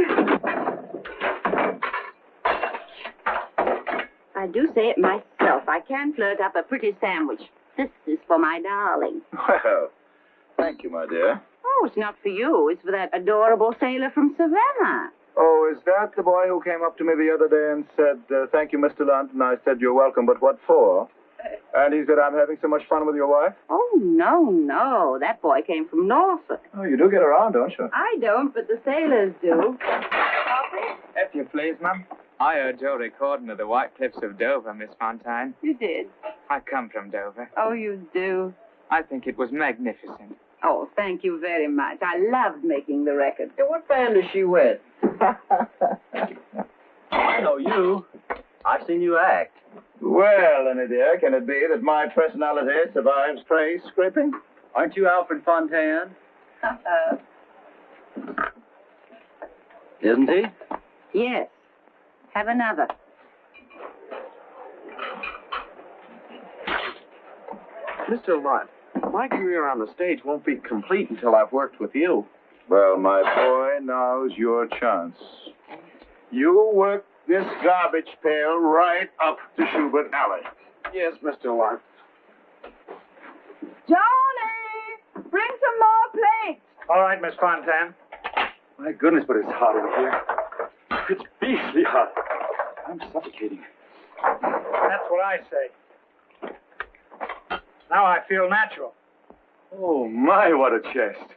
I do say it myself. I can flirt up a pretty sandwich. This is for my darling. Well, thank you, my dear. Oh, it's not for you. It's for that adorable sailor from Savannah. Oh, is that the boy who came up to me the other day and said, thank you, Mr. Lunt? And I said, you're welcome, but what for? And he said, I'm having so much fun with your wife? Oh, no. That boy came from Norfolk. Oh, you do get around, don't you? I don't, but the sailors do. If you please, Mum. I heard your recording of the White Cliffs of Dover, Miss Fontaine. You did? I come from Dover. Oh, you do? I think it was magnificent. Oh, thank you very much. I loved making the record. Hey, what band is she with? I know you. I've seen you act. Well, Lenny dear, can it be that my personality survives praise scraping? Aren't you Alfred Fontaine? Isn't he? Yes. Have another. Mr. Lunt, my career on the stage won't be complete until I've worked with you. Well, my boy, now's your chance. You work this garbage pail right up to Schubert Alley. Yes, Mr. Lunt. Johnny! Bring some more plates! All right, Miss Fontaine. My goodness, but it's hot over here. It's beastly hot. I'm suffocating. That's what I say. Now I feel natural. Oh, my, what a chest.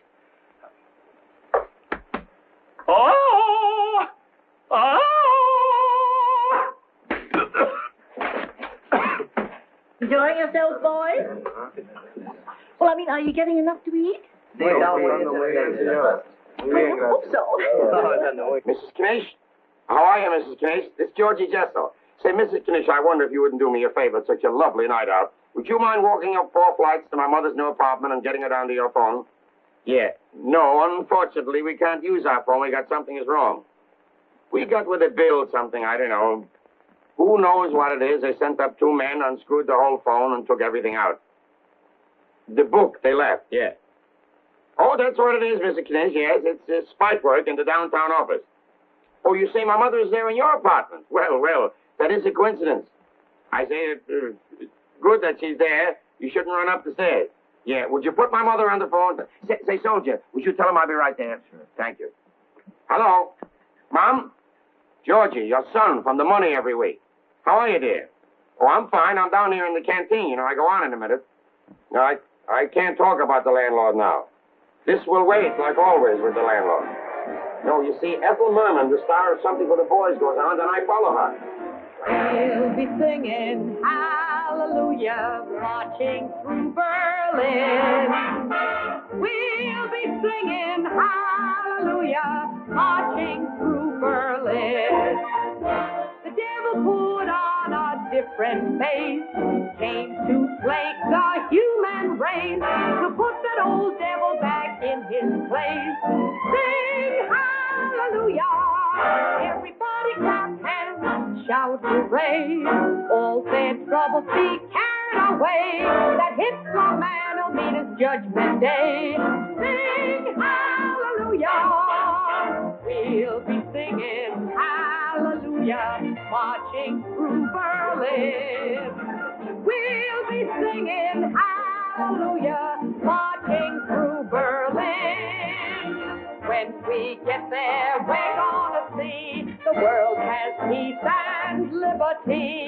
Oh! Oh! Enjoying yourselves, boys? Well, I mean, are you getting enough to eat? I hope so. Mrs. Knish? How are you, Mrs. Knish? This is Georgie Jessel. Say, Mrs. Knish, I wonder if you wouldn't do me a favor. It's such a lovely night out. Would you mind walking up 4 flights to my mother's new apartment and getting her down to your phone? Yeah. No, unfortunately, we can't use our phone. We got something is wrong. We got with a bill something, I don't know. Who knows what it is? They sent up 2 men, unscrewed the whole phone, and took everything out. The book they left, yeah. Oh, that's what it is, Mr. Knish, yes. It's spite work in the downtown office. Oh, you say my mother is there in your apartment? Well, that is a coincidence. I say it's good that she's there. You shouldn't run up the stairs. Yeah, would you put my mother on the phone? Say, soldier, would you tell him I'll be right there? Sure. Thank you. Hello? Mom? Georgie, your son from the Money every week. How are you, dear? Oh, I'm fine. I'm down here in the canteen. You know, I go on in a minute. No, I can't talk about the landlord now. This will wait, like always, with the landlord. No, you see, Ethel Merman, the star of Something for the Boys, goes on, and I follow her. We'll be singing hallelujah, marching through Berlin. We'll be singing hallelujah, marching through Berlin. The devil put on a different face, came to plague the human race, to put that old devil back in his place. Sing hallelujah, everybody clap hands, shout hooray, all their troubles be carried away, that Hitler man will meet his judgment day. Sing hallelujah, we'll be singing hallelujah, marching through Berlin. We'll be singing hallelujah, marching through Berlin. When we get there, we're gonna see the world has peace and liberty.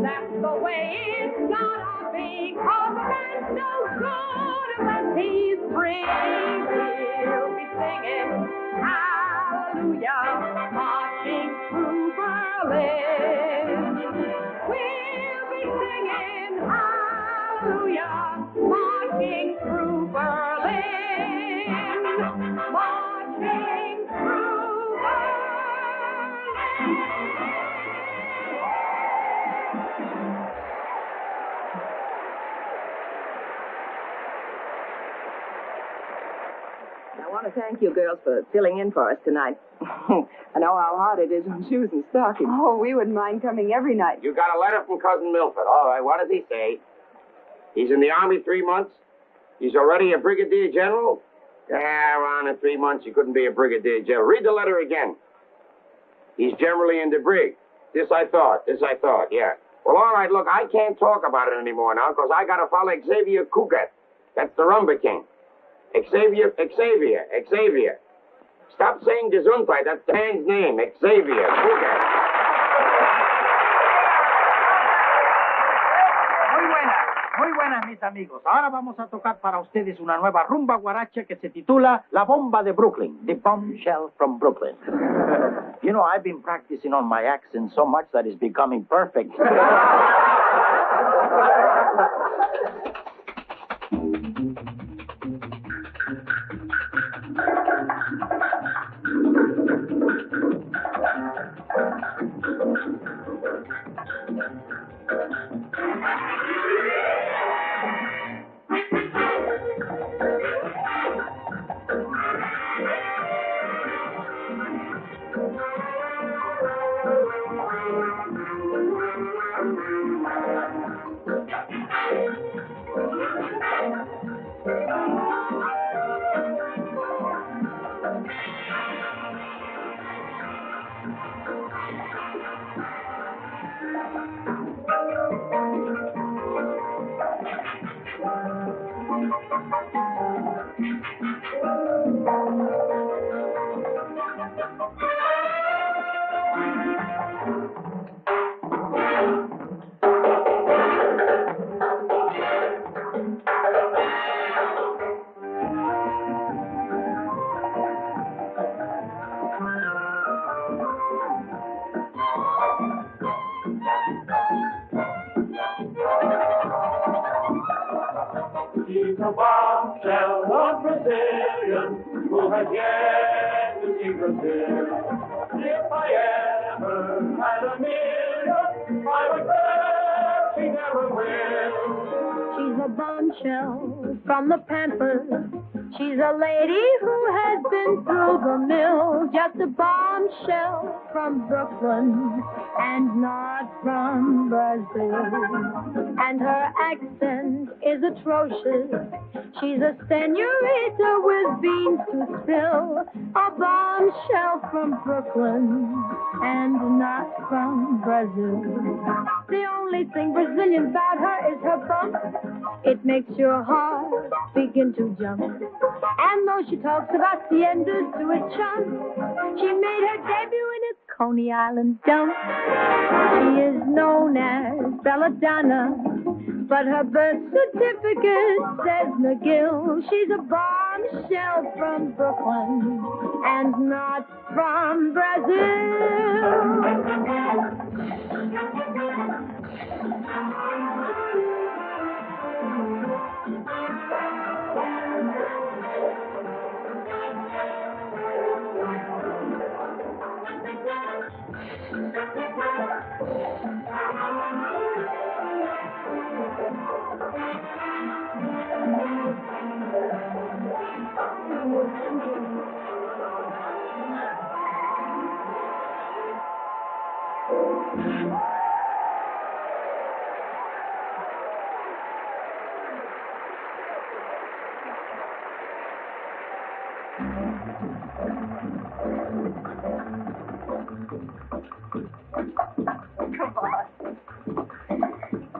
That's the way it's gonna be, 'cause a man's no good unless he's free. We'll be singing hallelujah, marching through Berlin. We'll be singing hallelujah, marching through Berlin. Marching through Berlin. I want to thank you girls for filling in for us tonight. I know how hard it is on shoes and stockings. Oh, we wouldn't mind coming every night. You got a letter from Cousin Milford. All right, what does he say? He's in the Army 3 months? He's already a brigadier general? Yeah, Ron, in 3 months you couldn't be a brigadier general. Read the letter again. He's generally in the brig. This I thought, yeah. Well, all right, look, I can't talk about it anymore now because I got to follow Xavier Cugat. That's the rumba king. Xavier. Stop saying Gesundheit. That's the man's name. Xavier Cugat. Muy buenas, mis amigos. Ahora vamos a tocar para ustedes una nueva rumba guaracha que se titula La Bomba de Brooklyn, The Bombshell from Brooklyn. You know, I've been practicing on my accent so much that it's becoming perfect. She's a bombshell of Brazilian who has yet to see Brazil. If I ever had a million, I would bet she never will. She's a bombshell from the Pampers. She's a lady who has been through the mill. Just a bombshell from Brooklyn and not from Brazil. And her accent is atrocious. She's a senorita with beans to spill. A bombshell from Brooklyn and not from Brazil. The only thing Brazilian about her is her bump. It makes your heart begin to jump. And though she talks about tiendas to a chum, she made her debut in a Coney Island dump. She is known as Belladonna, but her birth certificate says McGill. She's a bombshell from Brooklyn and not from Brazil.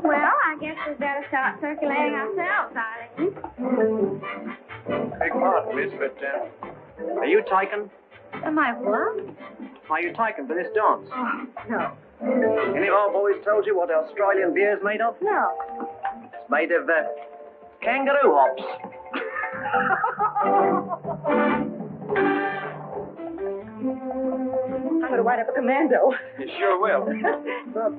Well, I guess we better start circulating ourselves, Eileen. Beg pardon, Miss, but, are you taken? Am I what? Are you taken for this dance? Oh, no. Any of our boys told you what Australian beer's made of? No. It's made of, kangaroo hops. I'm going to wind up a commando. You sure will. Not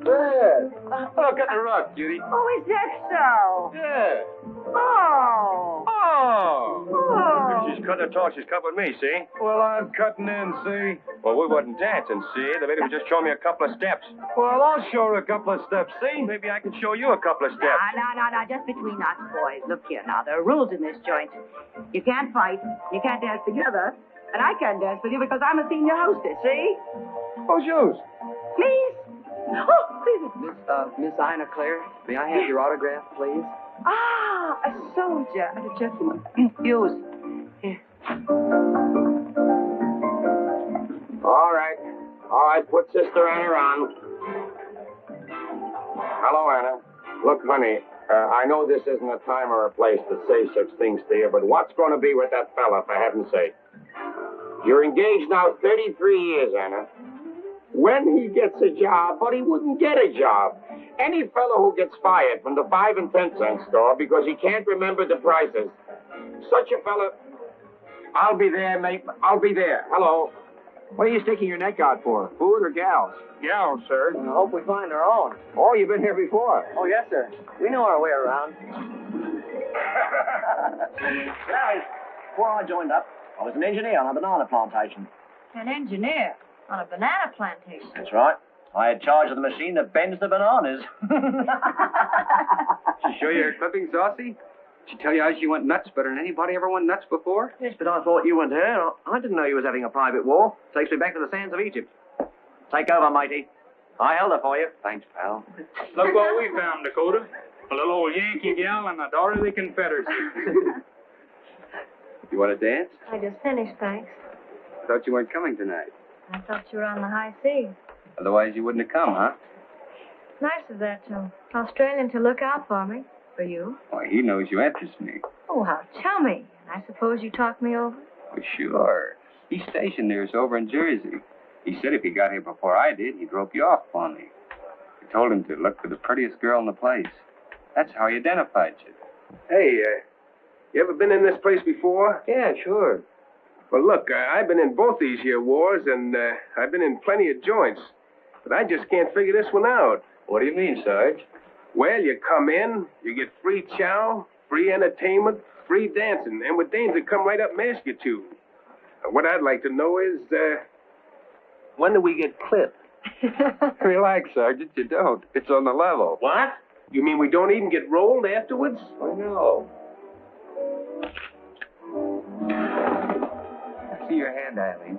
bad. Oh, got the rug, Judy. Oh, is that so? Yeah. Oh. Oh. Oh. She's cut the torches cut with me, see? Well, I'm cutting in, see? Well, we wasn't dancing, see? The lady was just showing me a couple of steps. Well, I'll show her a couple of steps, see? Maybe I can show you a couple of steps. No, just between us boys. Look here now, there are rules in this joint. You can't fight, you can't dance together, and I can't dance with you because I'm a senior hostess, see? Who's yours? Please? Oh, please. Miss Ina Claire, may I have your autograph, please? Ah, a soldier and a gentleman. Use. Here. All right, put Sister Anna on. Hello, Anna. Look, honey, I know this isn't a time or a place to say such things to you, but what's going to be with that fella, for heaven's sake? You're engaged now 33 years, Anna. When he gets a job, but he wouldn't get a job. Any fellow who gets fired from the 5 and 10 cent store because he can't remember the prices, such a fella... I'll be there, mate. I'll be there. Hello. What are you sticking your neck out for? Food or gals? Gals, sir. I hope we find our own. Oh, you've been here before. Oh, yes, sir. We know our way around. Guys, before I joined up, I was an engineer on a banana plantation. An engineer on a banana plantation. That's right. I had charge of the machine that bends the bananas. She show you her clipping, Saucy? She tell you how she went nuts better than anybody ever went nuts before? Yes, but I thought you and her. I didn't know you was having a private war. Takes me back to the sands of Egypt. Take over, matey. I held her for you. Thanks, pal. Look what we found, Dakota. A little old Yankee gal and a daughter of the Confederacy. You want to dance? I just finished, thanks. I thought you weren't coming tonight. I thought you were on the high seas. Otherwise, you wouldn't have come, huh? Nice of that Australian to look out for me. For you. Why, he knows you interest me. Oh, how chummy. I suppose you talked me over? For sure. He's stationed there, over in Jersey. He said if he got here before I did, he'd rope you off on me. I told him to look for the prettiest girl in the place. That's how he identified you. Hey, you ever been in this place before? Yeah, sure. Well, look, I've been in both these here wars, and I've been in plenty of joints. But I just can't figure this one out. What do you mean, Sarge? Well, you come in, you get free chow, free entertainment, free dancing, and with dames that come right up and ask you to. What I'd like to know is, when do we get clipped? Relax, Sergeant, you don't. It's on the level. What? You mean we don't even get rolled afterwards? I know. See your hand, Eileen.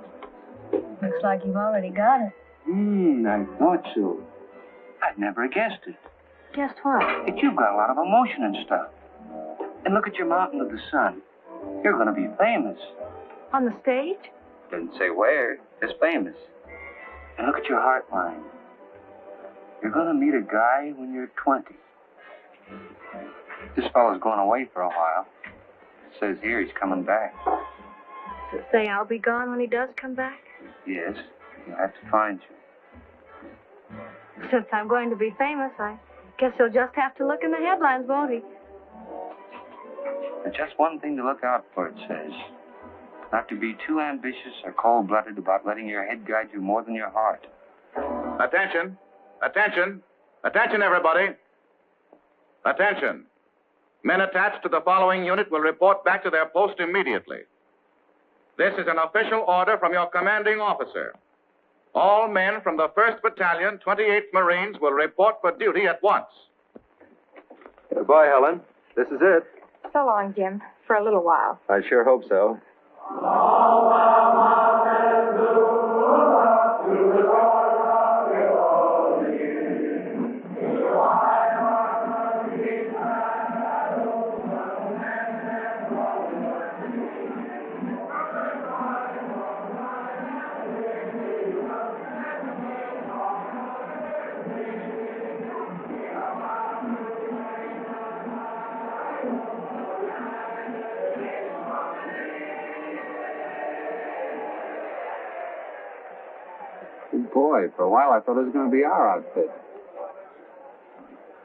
Looks like you've already got it. I thought so. I'd never guessed it. Guessed what? That you've got a lot of emotion and stuff. And look at your Mountain of the Sun. You're going to be famous. On the stage? Didn't say where, just famous. And look at your heart line. You're going to meet a guy when you're 20. This fellow's going away for a while. It says here he's coming back. Does it say I'll be gone when he does come back? Yes, he'll have to find you. Since I'm going to be famous, I guess he'll just have to look in the headlines, won't he? There's just one thing to look out for, it says. Not to be too ambitious or cold-blooded about letting your head guide you more than your heart. Attention. Attention. Attention, everybody. Attention. Men attached to the following unit will report back to their post immediately. This is an official order from your commanding officer. All men from the 1st Battalion, 28th Marines will report for duty at once. Goodbye, Helen. This is it. So long, Jim. For a little while. I sure hope so. Boy, for a while I thought it was going to be our outfit.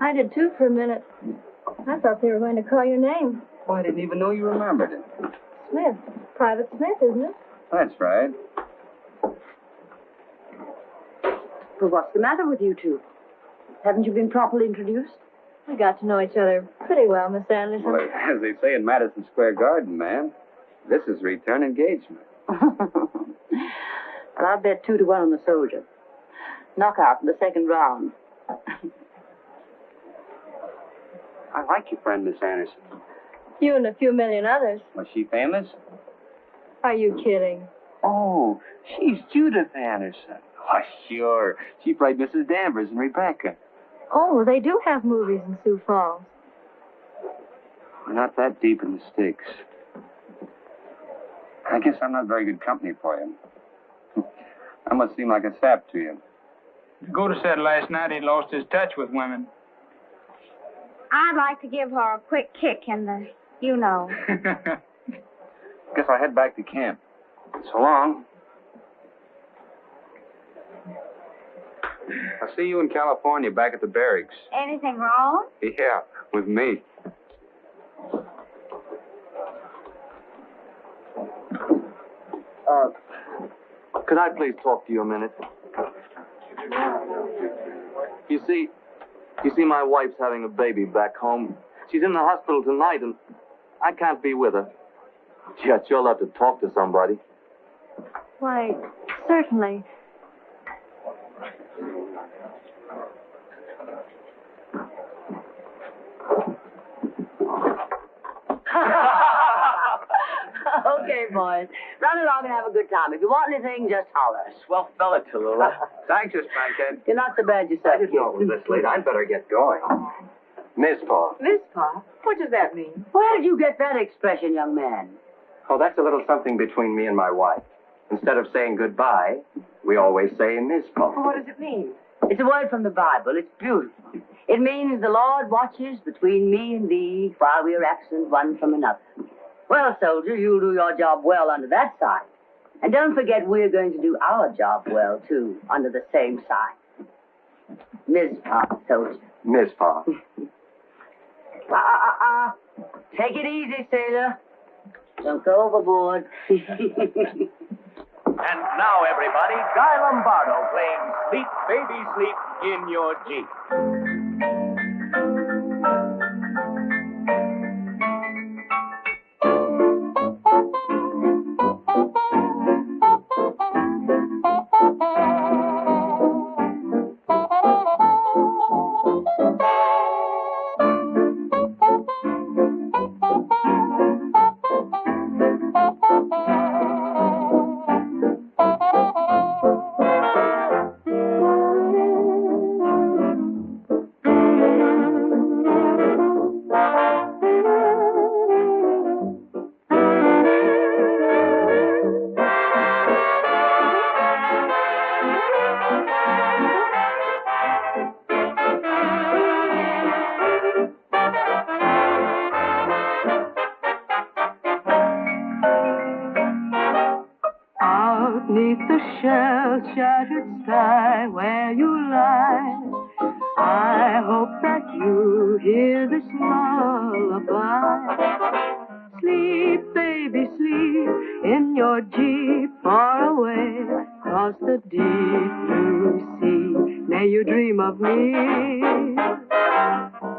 I did too for a minute. I thought they were going to call your name. Well, I didn't even know you remembered it. Smith. Private Smith, isn't it? That's right. Well, what's the matter with you two? Haven't you been properly introduced? We got to know each other pretty well, Miss Anderson. Well, as they say in Madison Square Garden, ma'am, This is return engagement. Well, I'll bet 2-1 on the soldier. Knockout in the second round. I like your friend, Miss Anderson. You and a few million others. Was she famous? Are you kidding? Oh, she's Judith Anderson. Oh, sure. She played Mrs. Danvers in Rebecca. Oh, they do have movies in Sioux Falls. We're not that deep in the sticks. I guess I'm not very good company for you. I must seem like a sap to you. Dakota said last night he lost his touch with women. I'd like to give her a quick kick in the, you know. Guess I'll head back to camp. So long. I'll see you in California back at the barracks. Anything wrong? Yeah, with me. Could I please talk to you a minute? You see, my wife's having a baby back home. She's in the hospital tonight, and I can't be with her. Yet you'll have to talk to somebody. Why, certainly. Okay, boys. Run along and have a good time. If you want anything, just holler. Swell fella, Tallulah. Thanks, Miss Bankhead. You're not so bad yourself, I didn't know it was this late. I'd better get going. Miss Paul. Miss Pa? What does that mean? Where did you get that expression, young man? Oh, that's a little something between me and my wife. Instead of saying goodbye, we always say Miss Paul. What does it mean? It's a word from the Bible. It's beautiful. It means the Lord watches between me and thee while we are absent one from another. Well, soldier, you'll do your job well under that sign. And don't forget we're going to do our job well, too, under the same sign. Ms. Pa, soldier. Miss Paul. Take it easy, sailor. Don't go overboard. And now, everybody, Guy Lombardo playing Sleep, Baby, Sleep in Your Jeep. Neath the shell-shattered sky where you lie, I hope that you hear this lullaby. Sleep, baby, sleep in your Jeep far away across the deep blue sea. May you dream of me.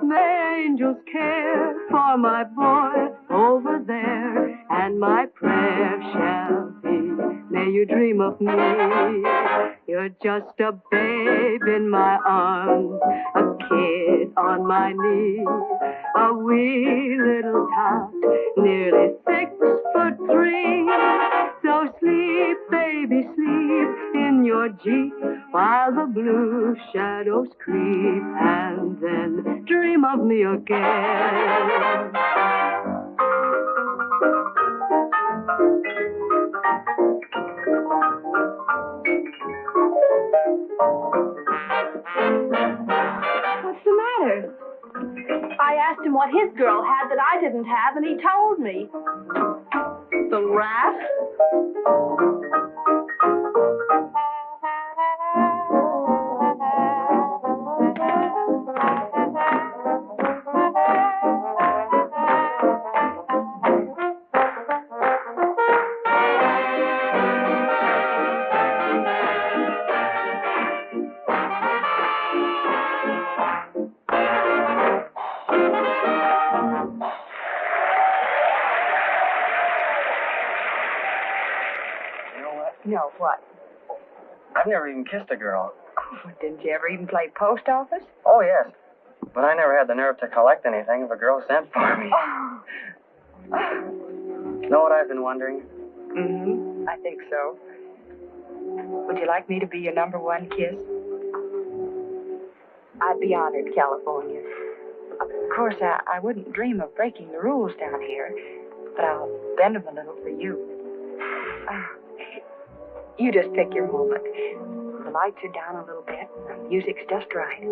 May angels care for my boy over there, and my prayer shall be, may you dream of me. You're just a babe in my arms, a kid on my knee, a wee little tot, nearly 6'3". So sleep, baby, sleep in your Jeep while the blue shadows creep, and then dream of me again. What's the matter? I asked him what his girl had that I didn't have, and he told me. The rat? No, what? I've never even kissed a girl. Oh, didn't you ever even play post office? Oh, yes. But I never had the nerve to collect anything if a girl sent for me. Know what I've been wondering? Mm-hmm. I think so. Would you like me to be your number one kiss? I'd be honored, California. Of course, I wouldn't dream of breaking the rules down here, but I'll bend them a little for you. You just pick your moment. The lights are down a little bit, and the music's just right.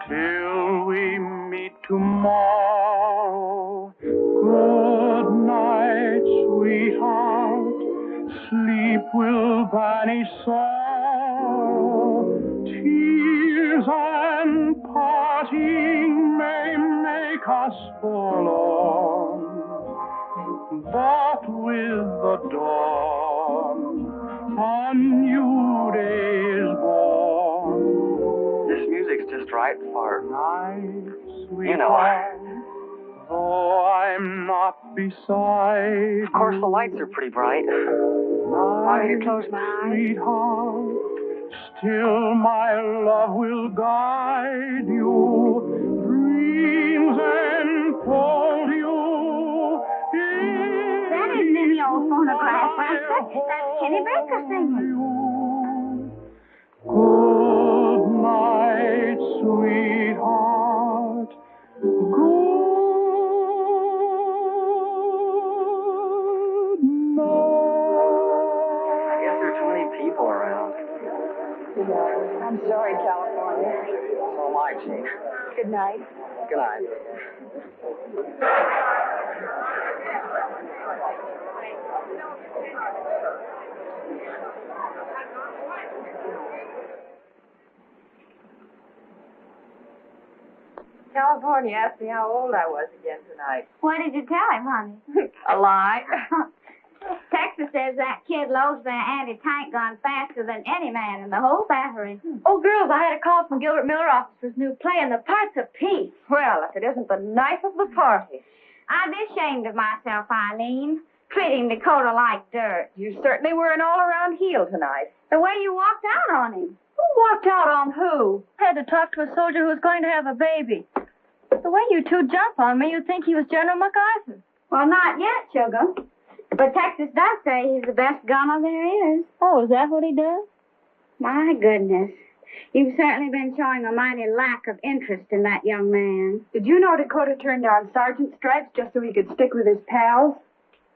Till we meet tomorrow. Good night, sweetheart. Sleep will banish sorrow. Tears and parting may make us forlorn. But with the dawn, a new day is born. This music's just right for night, you know. Though I'm not beside. Of course, the lights are pretty bright. Want me to close my eyes? Sweetheart, still my love will guide you. Dreams enfold you. That isn't any old phonograph, Webster. That's Kenny Baker singing. Good night, sweetheart. Good night. I guess there are too many people around. I'm sorry, California. So am I, Chief. Good night. Good night. California asked me how old I was again tonight. What did you tell him, honey? A lie. Texas says that kid loads their anti-tank gun faster than any man in the whole battery. Oh, girls, I had a call from Gilbert Miller office for his new play, and the part's a piece. Well, if it isn't the knife of the party. I'd be ashamed of myself, Eileen, treating Dakota like dirt. You certainly were an all-around heel tonight. The way you walked out on him. Who walked out on who? I had to talk to a soldier who was going to have a baby. The way you two jump on me, you'd think he was General MacArthur. Well, not yet, sugar. But Texas does say he's the best gunner there is. Oh, is that what he does? My goodness. You've certainly been showing a mighty lack of interest in that young man. Did you know Dakota turned down sergeant stripes just so he could stick with his pals?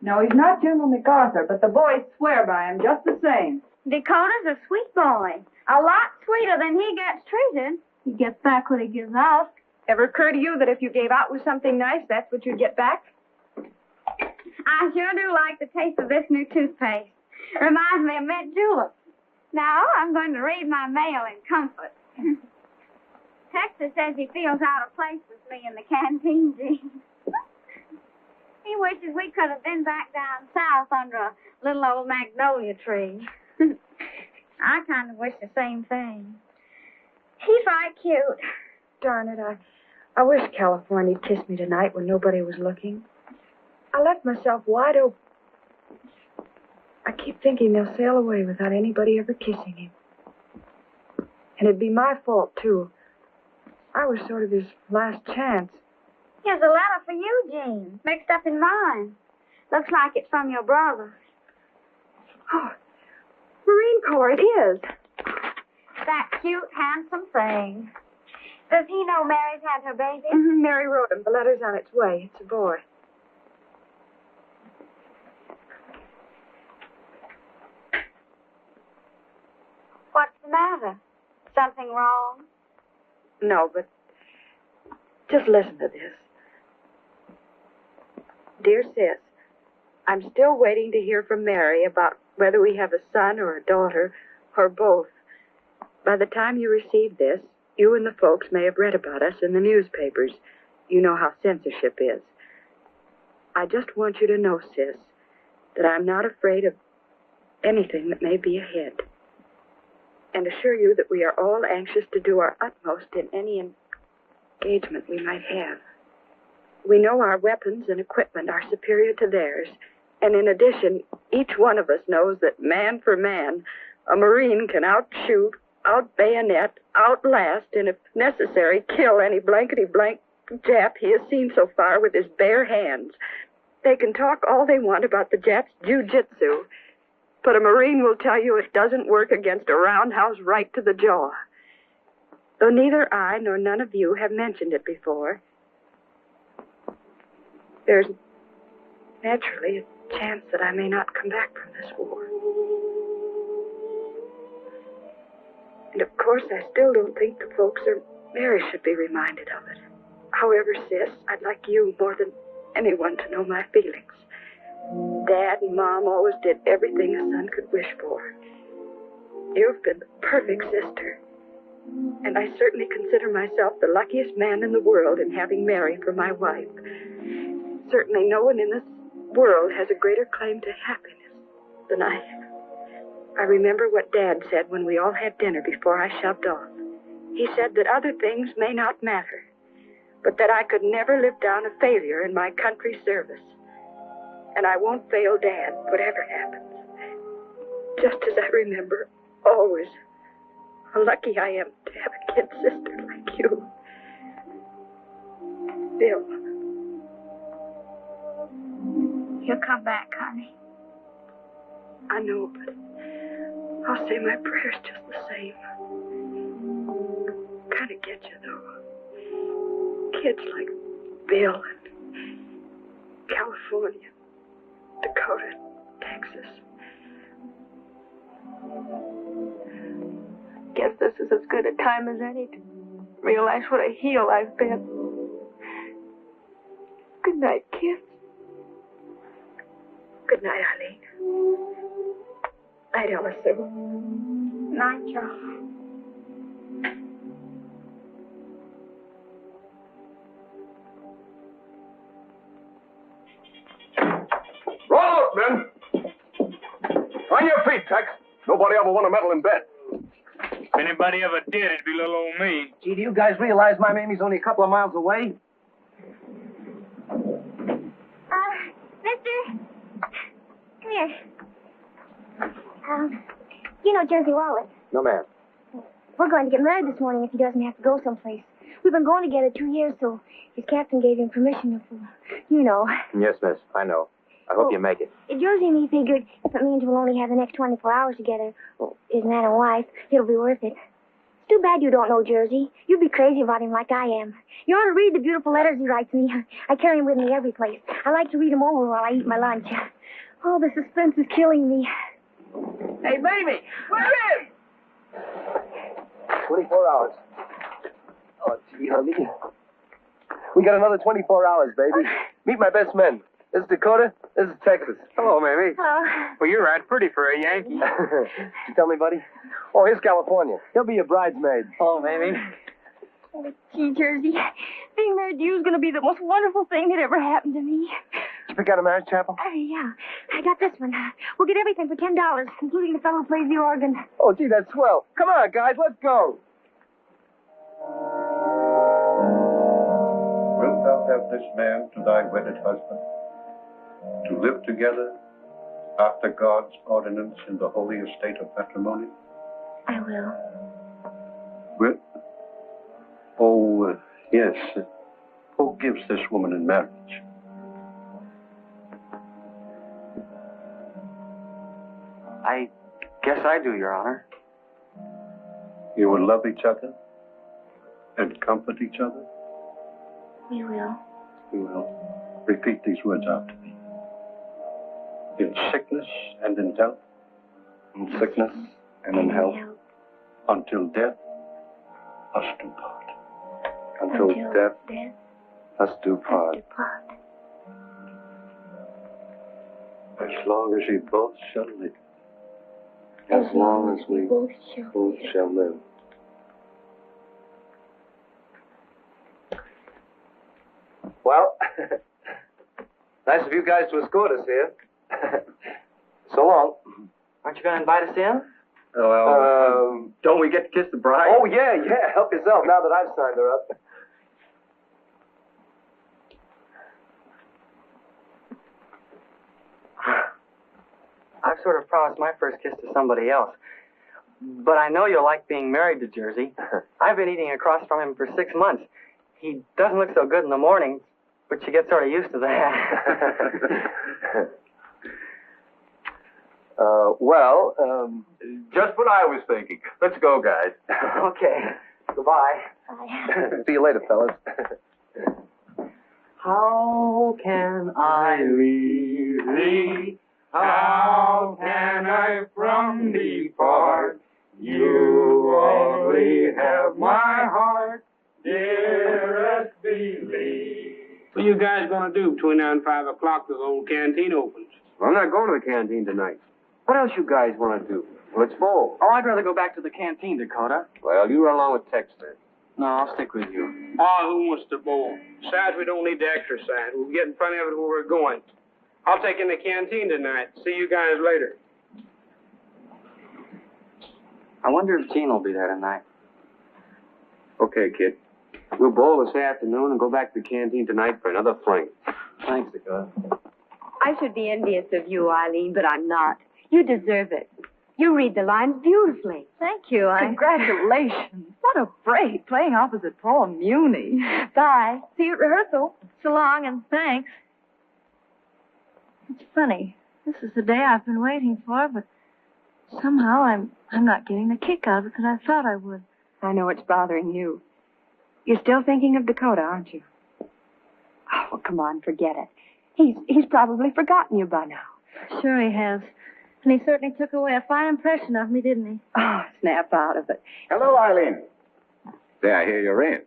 No, he's not General MacArthur, but the boys swear by him just the same. Dakota's a sweet boy. A lot sweeter than he gets treated. He gets back what he gives out. Ever occur to you that if you gave out with something nice, that's what you'd get back? I sure do like the taste of this new toothpaste. Reminds me of mint juleps. Now, I'm going to read my mail in comfort. Texas says he feels out of place with me in the canteen jeans. He wishes we could have been back down south under a little old magnolia tree. I kind of wish the same thing. He's right cute. Darn it, I wish California'd kissed me tonight when nobody was looking. I left myself wide open. I keep thinking they'll sail away without anybody ever kissing him. And it'd be my fault, too. I was sort of his last chance. Here's a letter for you, Jean, mixed up in mine. Looks like it's from your brother. Oh, Marine Corps, it is. That cute, handsome thing. Does he know Mary's had her baby? Mm-hmm. Mary wrote him. The letter's on its way. It's a boy. What's the matter? Something wrong? No, but just listen to this. Dear Sis, I'm still waiting to hear from Mary about whether we have a son or a daughter or both. By the time you receive this, you and the folks may have read about us in the newspapers. You know how censorship is. I just want you to know, sis, that I'm not afraid of anything that may be ahead. And assure you that we are all anxious to do our utmost in any engagement we might have. We know our weapons and equipment are superior to theirs. And in addition, each one of us knows that man for man, a Marine can outshoot, out-bayonet, outlast, and if necessary, kill any blankety-blank Jap he has seen so far with his bare hands. They can talk all they want about the Japs' jiu-jitsu, but a Marine will tell you it doesn't work against a roundhouse right to the jaw. Though neither I nor none of you have mentioned it before, there's naturally a chance that I may not come back from this war. And of course, I still don't think the folks or Mary should be reminded of it. However, sis, I'd like you more than anyone to know my feelings. Dad and Mom always did everything a son could wish for. You've been the perfect sister. And I certainly consider myself the luckiest man in the world in having Mary for my wife. Certainly no one in this world has a greater claim to happiness than I have. I remember what Dad said when we all had dinner before I shoved off. He said that other things may not matter, but that I could never live down a failure in my country's service. And I won't fail Dad, whatever happens. Just as I remember, always, how lucky I am to have a kid sister like you. Bill. He'll come back, honey. I know, but I'll say my prayers just the same. Kind of get you, though. Kids like Bill and California, Dakota, Texas. Guess this is as good a time as any to realize what a heel I've been. Good night, kids. Good night, Eileen. Night, Ella Sue. Night, Charles. Roll out, men. On your feet, Tex. Nobody ever won a medal in bed. If anybody ever did, it'd be little old me. Gee, do you guys realize my Mamie's only a couple of miles away? Mister? Come here. You know Jersey Wallace. No, ma'am. We're going to get married this morning if he doesn't have to go someplace. We've been going together 2 years, so his captain gave him permission to, you know. Yes, miss. I know. I hope you make it. Jersey and me figured if it means we'll only have the next 24 hours together, as man and wife, it'll be worth it. It's too bad you don't know Jersey. You'd be crazy about him like I am. You ought to read the beautiful letters he writes me. I carry him with me every place. I like to read them over while I eat my lunch. Oh, the suspense is killing me. Hey, baby! Where is? 24 hours. Oh, gee, honey. We got another 24 hours, baby. Meet my best men. This is Dakota. This is Texas. Hello, Mamie. Hello. Well, you're right pretty for a Yankee. You tell me, buddy? Oh, here's California. He'll be your bridesmaid. Hello, Mamie. Oh, gee, Jersey, being married to you is going to be the most wonderful thing that ever happened to me. Did you pick out a marriage chapel? Yeah. I got this one. We'll get everything for $10, including the fellow who plays the organ. Oh, gee, that's swell. Come on, guys, let's go. Wilt thou have this man to thy wedded husband, to live together after God's ordinance in the holy estate of matrimony? I will. Wilt? Oh, yes. Who gives this woman in marriage? I guess I do, Your Honor. You will love each other and comfort each other? We will. You will. Repeat these words after me. In sickness and in health. In sickness and in health. Until death us do part. Until death us do part. As long as we both shall live. As long as we both shall live. Well, Nice of you guys to escort us here. So long. Aren't you going to invite us in? Well, don't we get to kiss the bride? Oh, yeah. Help yourself now that I've signed her up. I've sort of promised my first kiss to somebody else. But I know you'll like being married to Jersey. I've been eating across from him for 6 months. He doesn't look so good in the mornings, but you get sort of used to that. Just what I was thinking. Let's go, guys. Okay. Goodbye. See you later, fellas. How can I leave thee? How can I from thee part? You only have my heart, dearest believe. What are you guys going to do between now and 5 o'clock till the old canteen opens? Well, I'm not going to the canteen tonight. What else you guys want to do? Well, it's full. Oh, I'd rather go back to the canteen, Dakota. Well, you run along with Tex then. No, I'll stick with you. Oh, who wants to bowl? Besides, we don't need to exercise. We'll get in front of it where we're going. I'll take in the canteen tonight. See you guys later. I wonder if Gene will be there tonight. Okay, kid. We'll bowl this afternoon and go back to the canteen tonight for another fling. Thanks, Dakota. I should be envious of you, Eileen, but I'm not. You deserve it. You read the lines beautifully. Thank you. Congratulations. What a break, playing opposite Paul Muni. Bye. See you at rehearsal. So long, and thanks. It's funny. This is the day I've been waiting for, but somehow I'm not getting the kick out of it that I thought I would. I know it's bothering you. You're still thinking of Dakota, aren't you? Oh, well, come on, forget it. He's probably forgotten you by now. Sure he has. And he certainly took away a fine impression of me, didn't he? Oh, snap out of it. Hello, Eileen. Say, I hear you're in.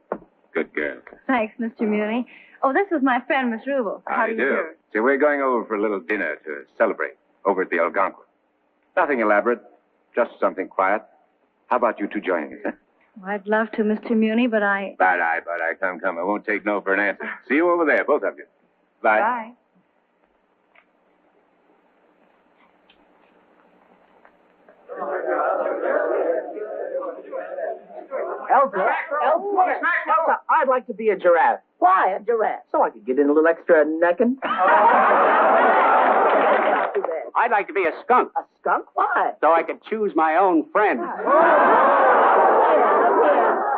Good girl. Thanks, Mr. Muni. Oh, this is my friend, Miss Rubel. How do you do? See, we're going over for a little dinner to celebrate over at the Algonquin. Nothing elaborate, just something quiet. How about you two joining us, huh? Well, I'd love to, Mr. Muni, but I... But I. Come. I won't take no for an answer. See you over there, both of you. Bye. Bye. Elsa, I'd like to be a giraffe. Why a giraffe? So I could get in a little extra necking. I'd like to be a skunk. A skunk? Why? So I could choose my own friend.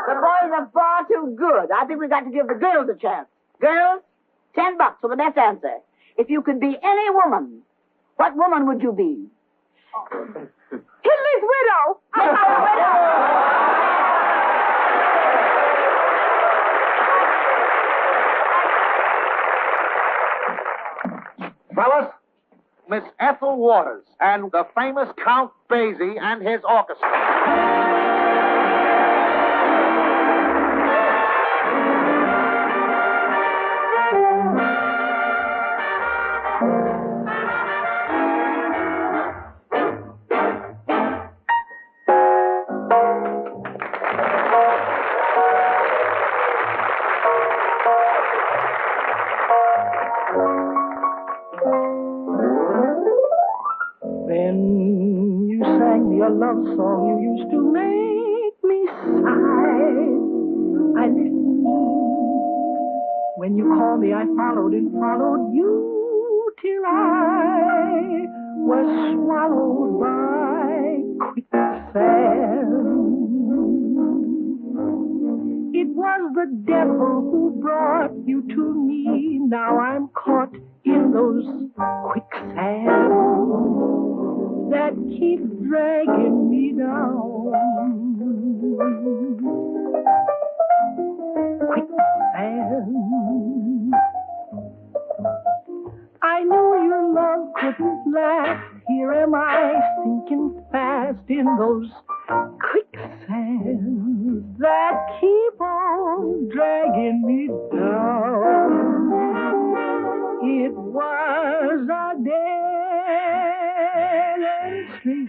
The boys are far too good. I think we've got to give the girls a chance. Girls, $10 for the best answer. If you could be any woman, what woman would you be? Hitler's widow! Fellas, Miss Ethel Waters and the famous Count Basie and his orchestra. Love song you used to make me sigh. I listened. When you called me, I followed and followed you till I was swallowed by quicksand. It was the devil who brought you to me. Now I'm caught in those quicksands that keep dragging me down. Quicksand. I knew your love couldn't last. Here am I sinking fast in those quicksands that keep on dragging me down. It was a dead end street.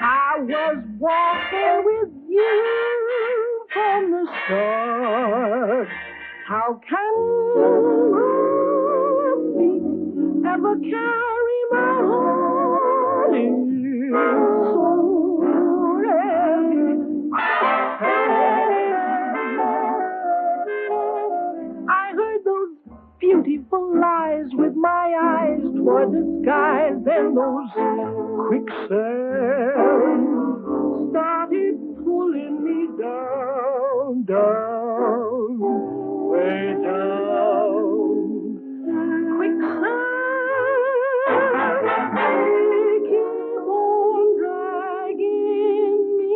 I was walking with you from the start. How can my feet ever carry my heart in so heavy. I heard those beautiful lies with my eyes toward the skies, and those quicksands started pulling me down, down, way down. Quicksand, they keep on dragging me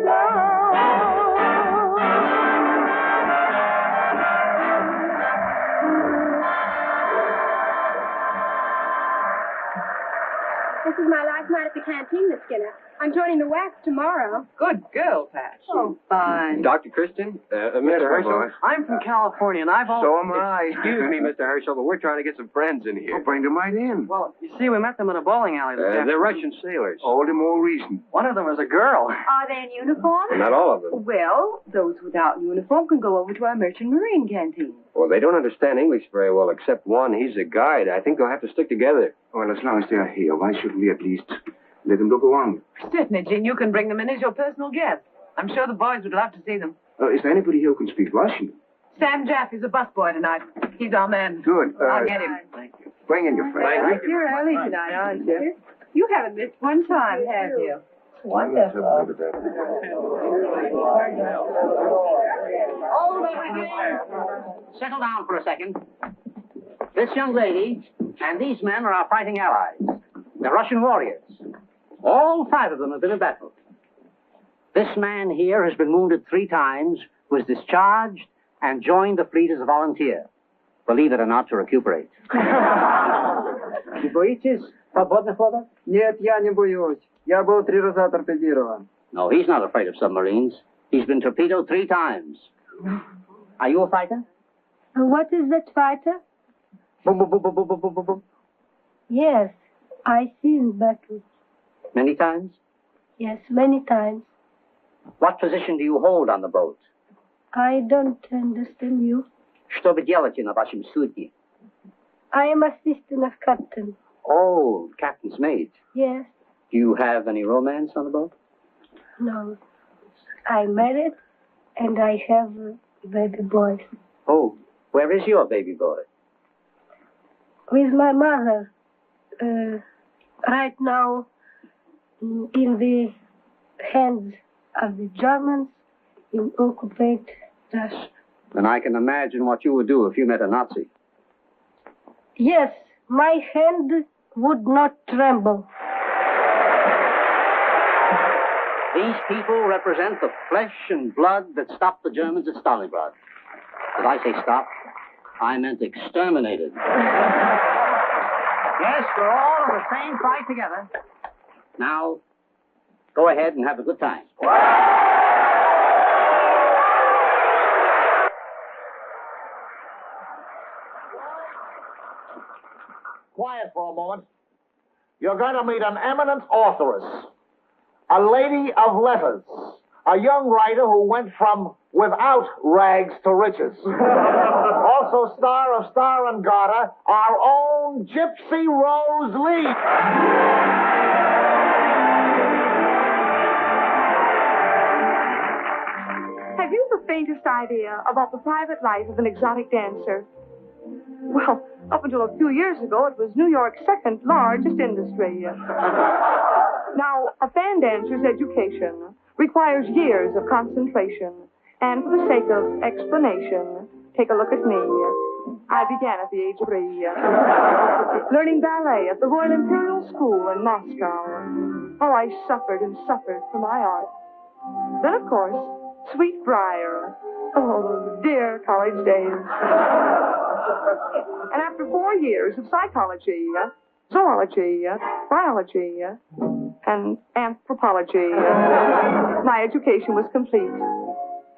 down. This is my last night at the canteen, Miss Skinner. I'm joining the wax tomorrow. Good girl, Pat. Oh, fine. Dr. Christian? Mr. Herschel? I'm from California, and I've always... So am I. Excuse me, Mr. Herschel, but we're trying to get some friends in here. Well, bring them right in. Well, you see, we met them in a bowling alley this afternoon. They're Russian sailors. All the more reason. One of them was a girl. Are they in uniform? Not all of them. Well, those without uniform can go over to our merchant marine canteen. Well, they don't understand English very well, except one. He's a guide. I think they'll have to stick together. Well, as long as they are here, why shouldn't we at least let them look around? Certainly, Jane. You can bring them in as your personal guest. I'm sure the boys would love to see them. Is there anybody here who can speak Russian? Sam Jaff is a busboy tonight. He's our man. Good. I'll get him. Thank you. Bring in your friend. Thank you. You're early tonight, aren't you? You haven't missed one time, have you? Wonderful. Hold everything. Settle down for a second. This young lady and these men are our fighting allies. They're Russian warriors. All 5 of them have been in battle. This man here has been wounded 3 times, was discharged, and joined the fleet as a volunteer. Believe it or not, to recuperate. Не боитесь подводных лодок? Нет, я не боюсь. Я был 3 раза торпедирован. No, he's not afraid of submarines. He's been torpedoed 3 times. Are you a fighter? What is that, fighter? Boom, boom, boom, boom, boom, boom, boom, boom. Yes, I seen battle. Many times? Yes, many times. What position do you hold on the boat? I don't understand you. Что вы делаете на вашем судне? I am assistant of captain. Oh, captain's mate. Yes, Do you have any romance on the boat? no. I'm married and I have baby boys. Oh, where is your baby boy? With my mother. Right now, in the hands of the Germans in occupied Russia. Then I can imagine what you would do if you met a Nazi. Yes, my hand would not tremble. These people represent the flesh and blood that stopped the Germans at Stalingrad. If I say stop, I meant exterminated. Yes, we're all in the same fight together. Now, go ahead and have a good time. Quiet for a moment. You're going to meet an eminent authoress, a lady of letters, a young writer who went from without rags to riches. Also star of Star and Garter, our own Gypsy Rose Lee. Have you the faintest idea about the private life of an exotic dancer? Well, up until a few years ago, it was New York's second largest industry. Now, a fan dancer's education requires years of concentration. And for the sake of explanation, take a look at me. I began at the age of 3, learning ballet at the Royal Imperial School in Moscow. Oh, I suffered and suffered for my art. Then, of course, Sweet Briar. Oh, dear college days. And after 4 years of psychology, zoology, biology, and anthropology, my education was complete.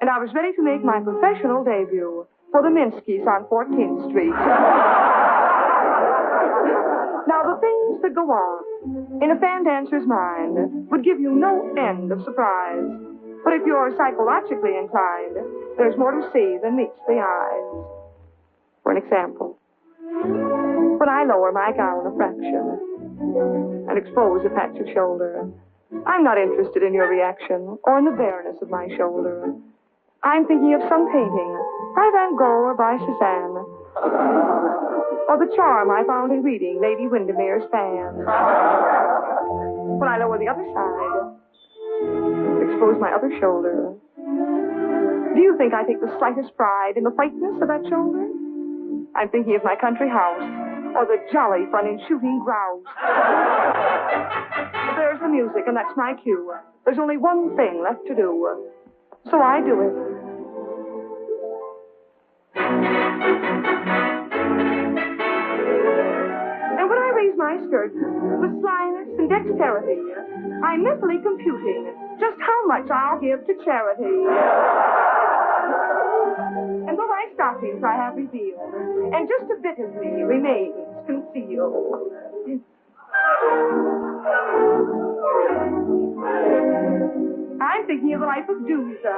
And I was ready to make my professional debut for the Minskys on 14th Street. Now, the things that go on in a fan dancer's mind would give you no end of surprise. But if you're psychologically inclined, there's more to see than meets the eyes. For an example. When I lower my gown a fraction and expose a patch of shoulder, I'm not interested in your reaction or in the bareness of my shoulder. I'm thinking of some painting by Van Gogh or by Cézanne, or the charm I found in reading Lady Windermere's fan. When I lower the other side, expose my other shoulder, do you think I take the slightest pride in the whiteness of that shoulder? I'm thinking of my country house, or the jolly fun in shooting grouse. There's the music, and that's my cue. There's only one thing left to do, so I do it. And when I raise my skirts with slyness and dexterity, I'm mentally computing just how much I'll give to charity. And though my stockings I have revealed, and just a bit of me remains concealed. I'm thinking of the life of Dooza.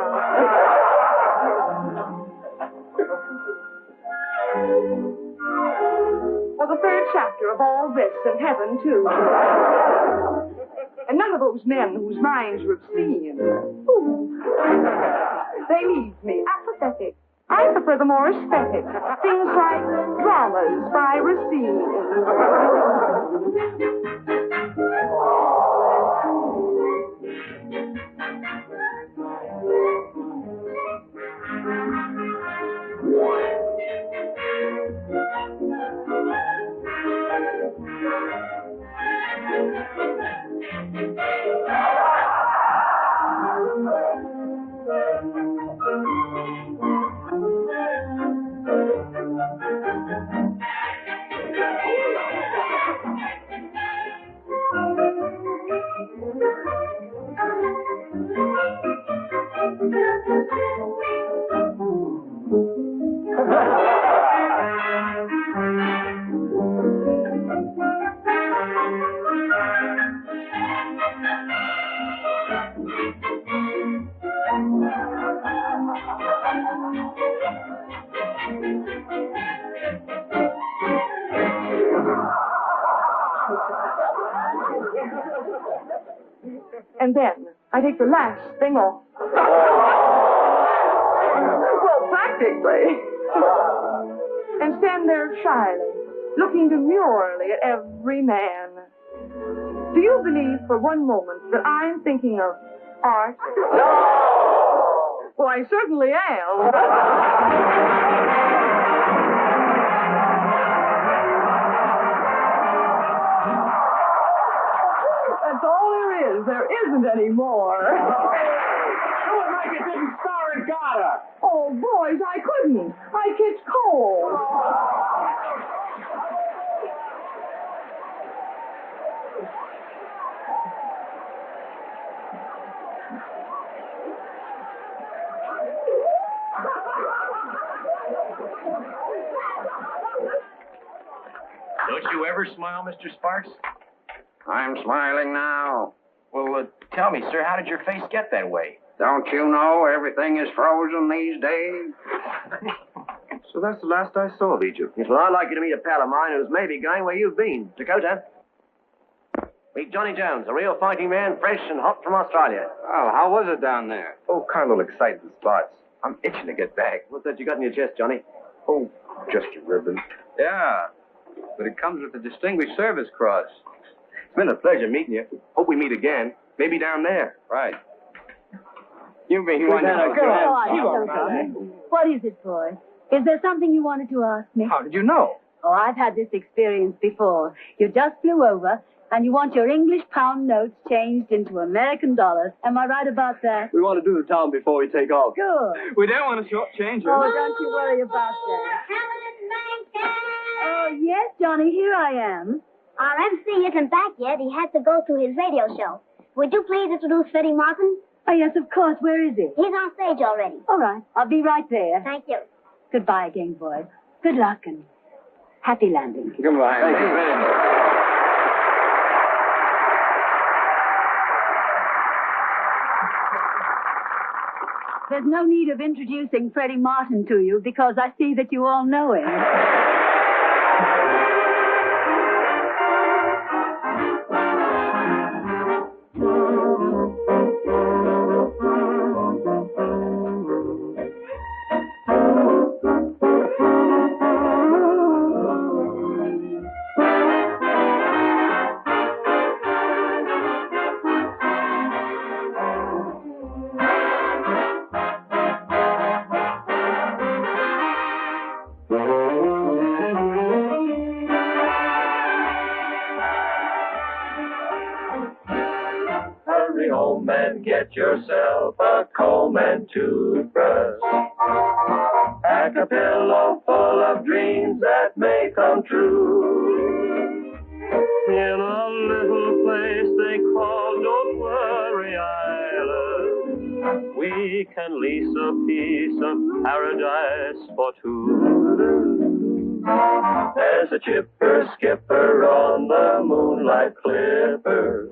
Or the third chapter of all this in heaven, too. And none of those men whose minds are obscene. They leave me apathetic. I prefer the more aesthetic. Things like dramas by Racine. And then I take the last thing off. Well, practically. And stand there shyly, looking demurely at every man. Do you believe for one moment that I'm thinking of art? No! Well, I certainly am. That's all there is. There isn't any more. Do it like it didn't star in Gotta. Oh, boys, I couldn't. I catch cold. Don't you ever smile, Mr. Sparks? I'm smiling now. Well, tell me, sir, how did your face get that way? Don't you know everything is frozen these days? So that's the last I saw of Egypt. Yes, well, I'd like you to meet a pal of mine who's maybe going where you've been. Dakota. Meet Johnny Jones, a real fighting man, fresh and hot from Australia. Well, how was it down there? Oh, kind of excited spots. I'm itching to get back. What's that you got in your chest, Johnny? Oh, just a ribbon. Yeah, but it comes with the Distinguished Service Cross. It's been a pleasure meeting you. Hope we meet again. Maybe down there. Right. You've been What is it, boy? Is there something you wanted to ask me? How did you know? Oh, I've had this experience before. You just flew over, and you want your English pound notes changed into American dollars. Am I right about that? We want to do the town before we take off. Good. We don't want to shortchange her. Oh, don't you worry about that. Oh, yes, Johnny, here I am. Our MC isn't back yet. He has to go to his radio show. Would you please introduce Freddy Martin? Oh, yes, of course. Where is he? He's on stage already. All right. I'll be right there. Thank you. Goodbye again, boys. Good luck and happy landing. Goodbye. Thank you. There's no need of introducing Freddy Martin to you because I see that you all know him. get yourself a comb and toothbrush. Pack a pillow full of dreams that may come true. In a little place they call Don't Worry Island, we can lease a piece of paradise for two. There's a chipper skipper on the moonlight clipper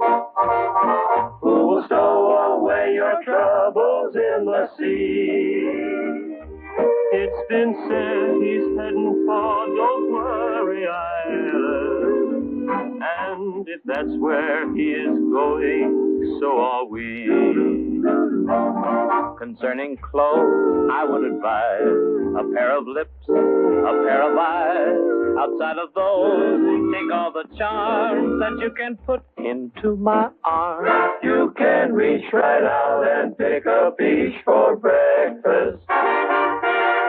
who will stow away your troubles in the sea. It's been said he's heading for Don't Worry Island, and if that's where he is going, so are we. Concerning clothes, I would advise a pair of lips, a pair of eyes. Outside of those, take all the charms that you can put into my arms. You can reach right out and pick a peach for breakfast.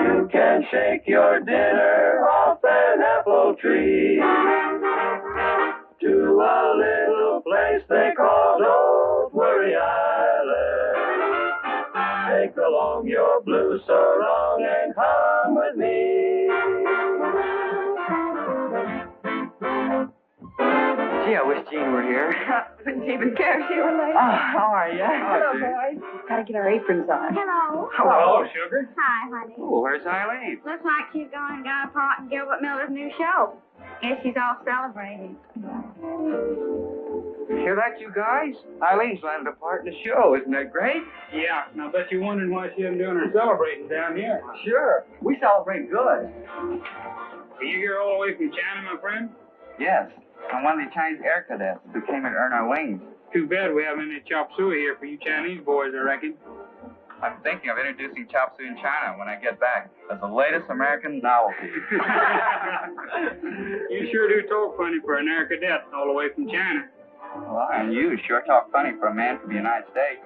You can shake your dinner off an apple tree to a little place they call Don't Worry Island. Take along your blue sarong and come with me. Gee, I wish Jean were here. Wouldn't even care if you were late. Oh, how are you? Hello, boys. Gotta get our aprons on. Hello. Hello, sugar. Hi, honey. Oh, where's Eileen? Looks like she's going and got a part in Gilbert Miller's new show. Guess she's all celebrating. Hear that, you guys? Eileen's landed a part in the show. Isn't that great? Yeah, and I bet you're wondering why she isn't doing her celebrating down here. Sure. We celebrate good. Are you here all the way from China, my friend? Yes. I'm one of the Chinese air cadets who came here to earn our wings. Too bad we haven't any chop suey here for you Chinese boys, I reckon. I'm thinking of introducing chop suey in China when I get back as the latest American novelty. You sure do talk funny for an air cadet all the way from China. Well, and you sure talk funny for a man from the United States.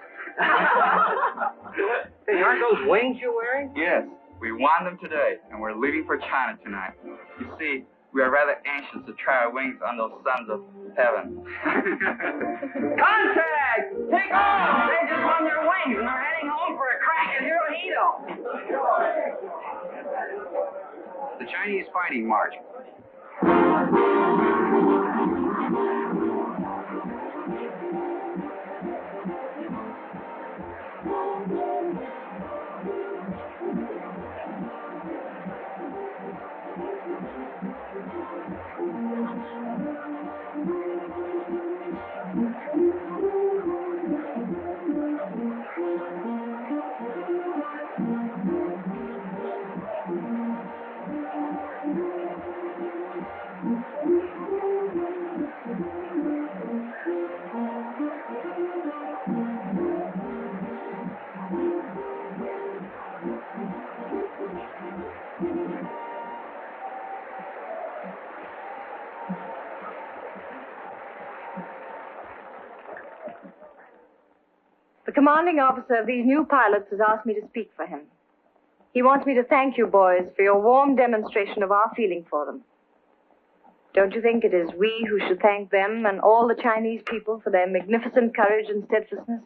Hey, aren't those wings you're wearing? Yes, we won them today, and we're leaving for China tonight. You see, we are rather anxious to try our wings on those sons of heaven. Contact! Take off! They just won their wings and they're heading home for a crack at Hirohito. The Chinese Fighting March. The commanding officer of these new pilots has asked me to speak for him. He wants me to thank you, boys, for your warm demonstration of our feeling for them. Don't you think it is we who should thank them and all the Chinese people for their magnificent courage and steadfastness?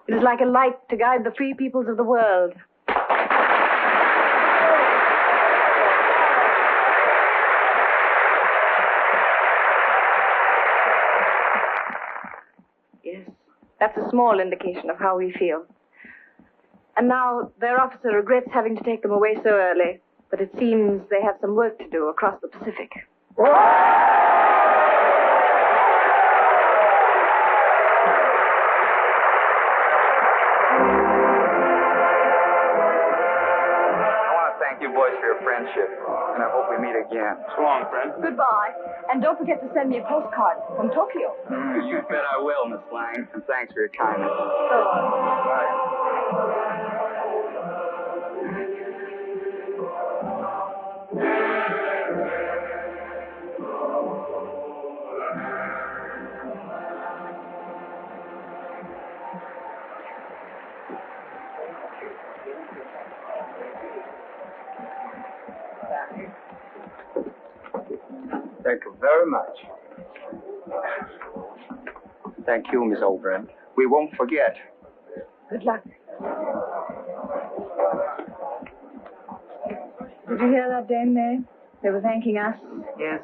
It is like a light to guide the free peoples of the world. Yes, that's a small indication of how we feel. And now their officer regrets having to take them away so early, but it seems they have some work to do across the Pacific. Thank you, boys, for your friendship, and I hope we meet again. So long, friend. Goodbye. And don't forget to send me a postcard from Tokyo. You bet I will, Miss Lang, and thanks for your kindness. Thank you very much. Thank you, Miss O'Brien. We won't forget. Good luck. Did you hear that, Dame May? They were thanking us. Yes,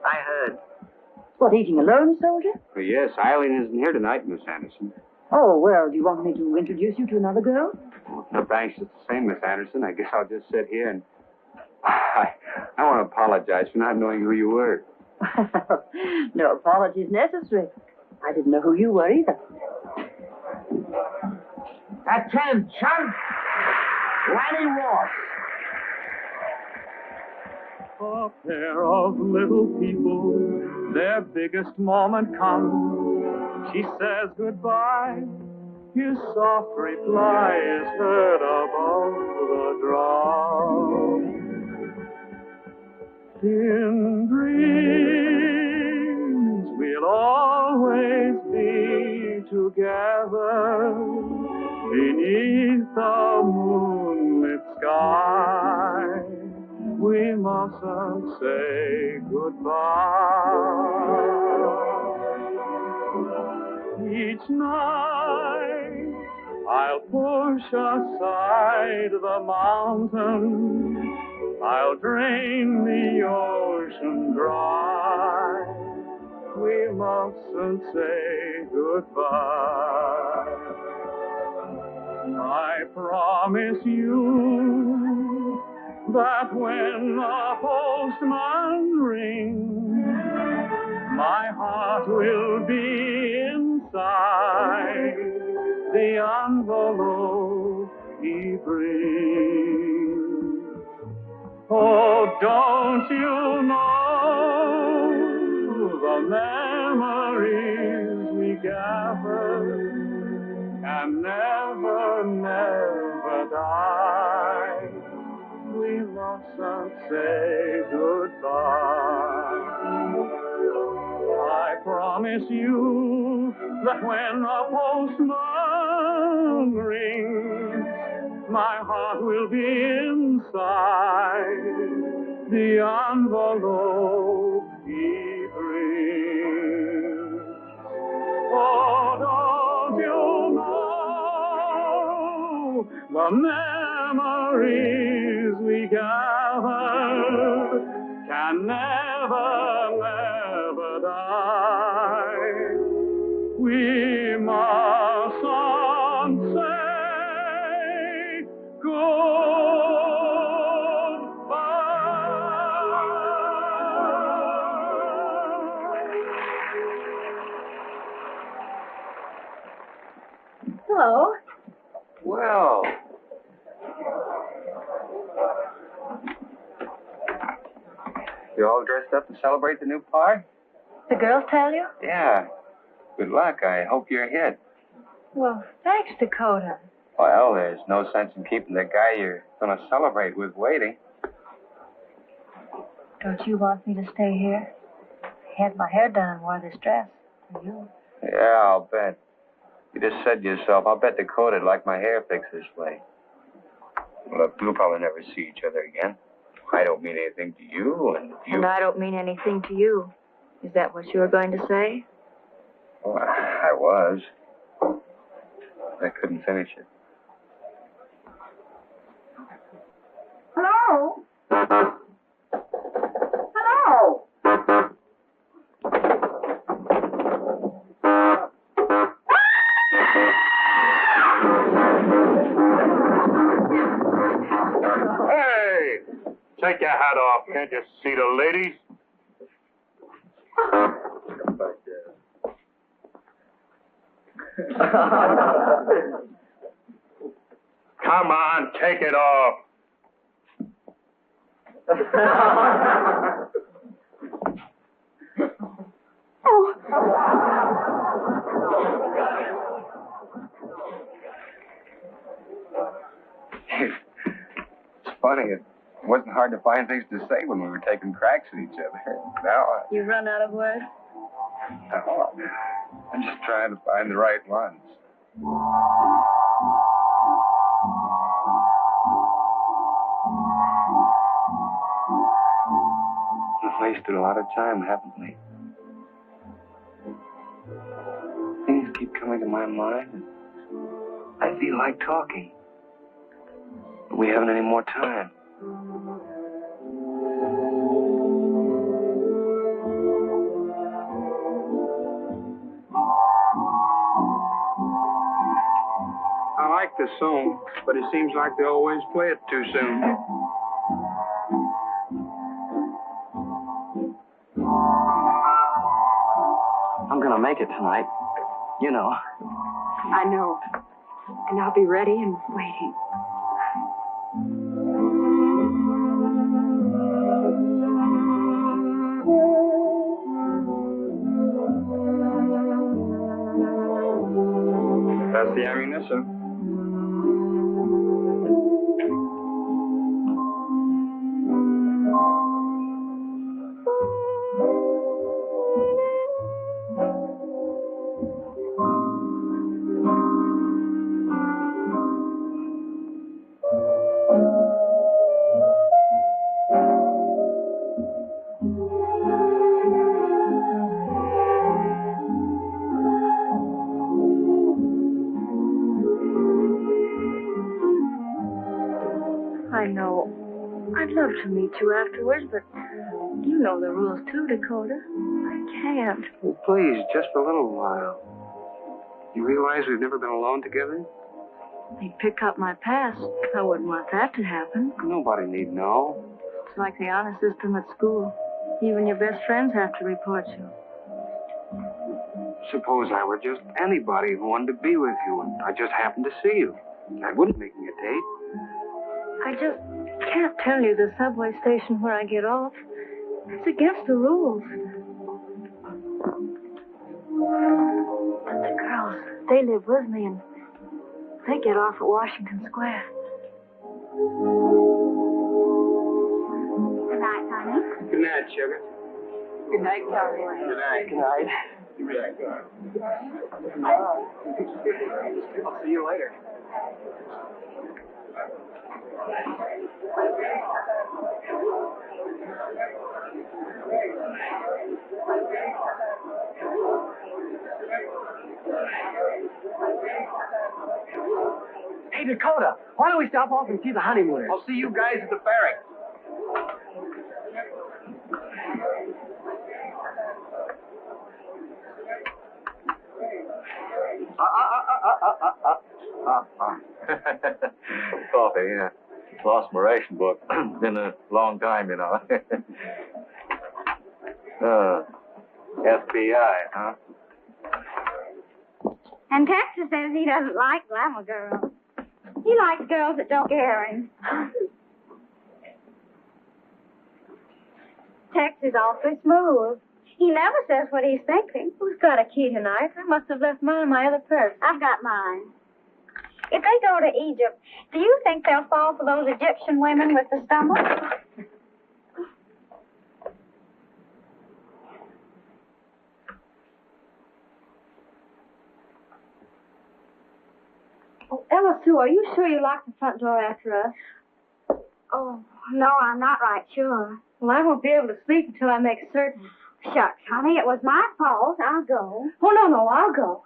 I heard. What, eating alone, soldier? Well, yes, Eileen isn't here tonight, Miss Anderson. Oh, well, do you want me to introduce you to another girl? Well, if not anxious the same, Miss Anderson, I guess I'll just sit here and... I want to apologize for not knowing who you were. No apologies necessary. I didn't know who you were either. Attention! Lanny Ross. A pair of little people, their biggest moment comes. She says goodbye. His soft reply is heard above the drum. In dreams, we'll always be together beneath the moonlit sky. We mustn't say goodbye. Each night I'll push aside the mountain, I'll drain the ocean dry. We mustn't say goodbye. I promise you that when the postman rings, my heart will be inside the envelope he brings. Oh, don't you know the memories we gathered can never, never die. We mustn't say goodbye. I promise you that when a postman rings, my heart will be inside the envelope he brings. Oh, don't you know the memories we gathered can never, never die. We mustn't say Hello. Well. You all dressed up to celebrate the new part? The girls tell you? Yeah. Good luck. I hope you're hit. Well, thanks, Dakota. Well, there's no sense in keeping the guy you're going to celebrate with waiting. Don't you want me to stay here? I had my hair done and wore this dress. For you. Yeah, I'll bet. You just said to yourself, I'll bet Dakota'd like my hair fixed this way. Look, we'll probably never see each other again. I don't mean anything to you, and you... And I don't mean anything to you. Is that what you were going to say? Well, I was. I couldn't finish it. Hello? Hello? Hey! Take your hat off. Can't you see the ladies? Come back there. Come on, take it off. It's funny. It wasn't hard to find things to say when we were taking cracks at each other. Now, You run out of words? I'm just trying to find the right ones. We've wasted a lot of time, haven't we? Things keep coming coming to my mind, and I feel like talking. But we haven't any more time. I like this song, but it seems like they always play it too soon. I'm gonna make it tonight. You know. I know. And I'll be ready and waiting. That's the ammunition. I know. I'd love to meet you afterwards, but you know the rules too, Dakota. I can't. Oh, please, just a little while. You realize we've never been alone together? They'd pick up my past. I wouldn't want that to happen. Nobody need know. It's like the honor system at school. Even your best friends have to report you. Suppose I were just anybody who wanted to be with you, and I just happened to see you. I wouldn't make me a date. I just can't tell you the subway station where I get off. It's against the rules. But the girls, they live with me, and they get off at Washington Square. Good night, honey. Good night, sugar. Good night, Caroline. Good night. Good night. I'll see you later. Hey, Dakota, why don't we stop off and see the honeymooners? I'll see you guys at the barracks. Coffee, yeah. Lost my ration book. Been a long time, you know. FBI, huh? And Texas says he doesn't like glamour girls. He likes girls that don't scare him. Tex is awfully smooth. He never says what he's thinking. Who's got a key tonight? I must have left mine in my other purse. I've got mine. If they go to Egypt, do you think they'll fall for those Egyptian women with the stomach? Oh, Ella Sue, are you sure you locked the front door after us? Oh, no, I'm not right sure. Well, I won't be able to sleep until I make certain. Shucks, honey, it was my fault. I'll go. Oh, no, I'll go.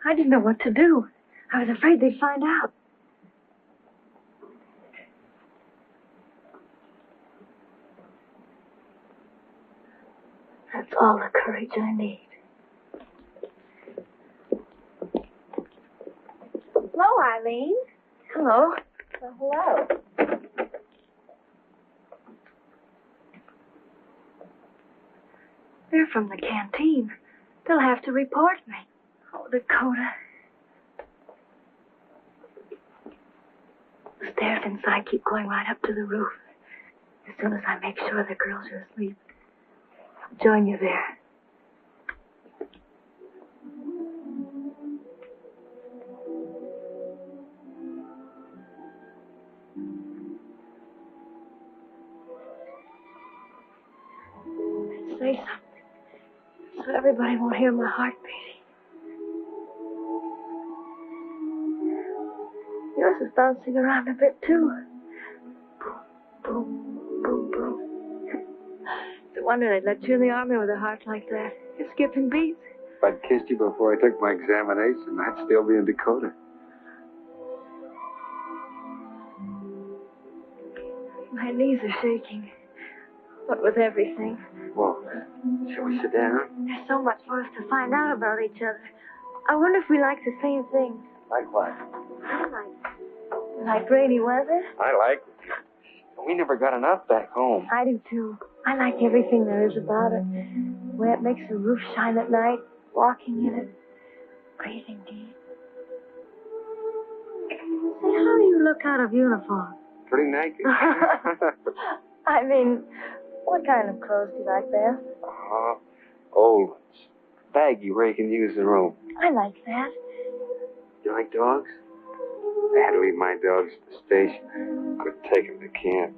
I didn't know what to do. I was afraid they'd find out. That's all the courage I need. Hello, Eileen. Hello. Well, hello. They're from the canteen. They'll have to report me. Oh, Dakota. The stairs inside keep going right up to the roof. As soon as I make sure the girls are asleep, I'll join you there. Say something so everybody won't hear my heart beating. This is bouncing around a bit, too. Boom, boom, boom. It's a wonder they'd let you in the army with a heart like that. You're skipping beats. If I'd kissed you before I took my examination, I'd still be in Dakota. My knees are shaking. What with everything. Well, shall we sit down? There's so much for us to find out about each other. I wonder if we like the same things. Like what? I like rainy weather. I like it. We never got enough back home. I do, too. I like everything there is about it. The way it makes the roof shine at night, walking in it, breathing deep. Say, how do you look out of uniform? Pretty naked. I mean, what kind of clothes do you like there? Old ones. Baggy where you can use the room. I like that. You like dogs? I had to leave my dogs at the station. Couldn't take them to camp.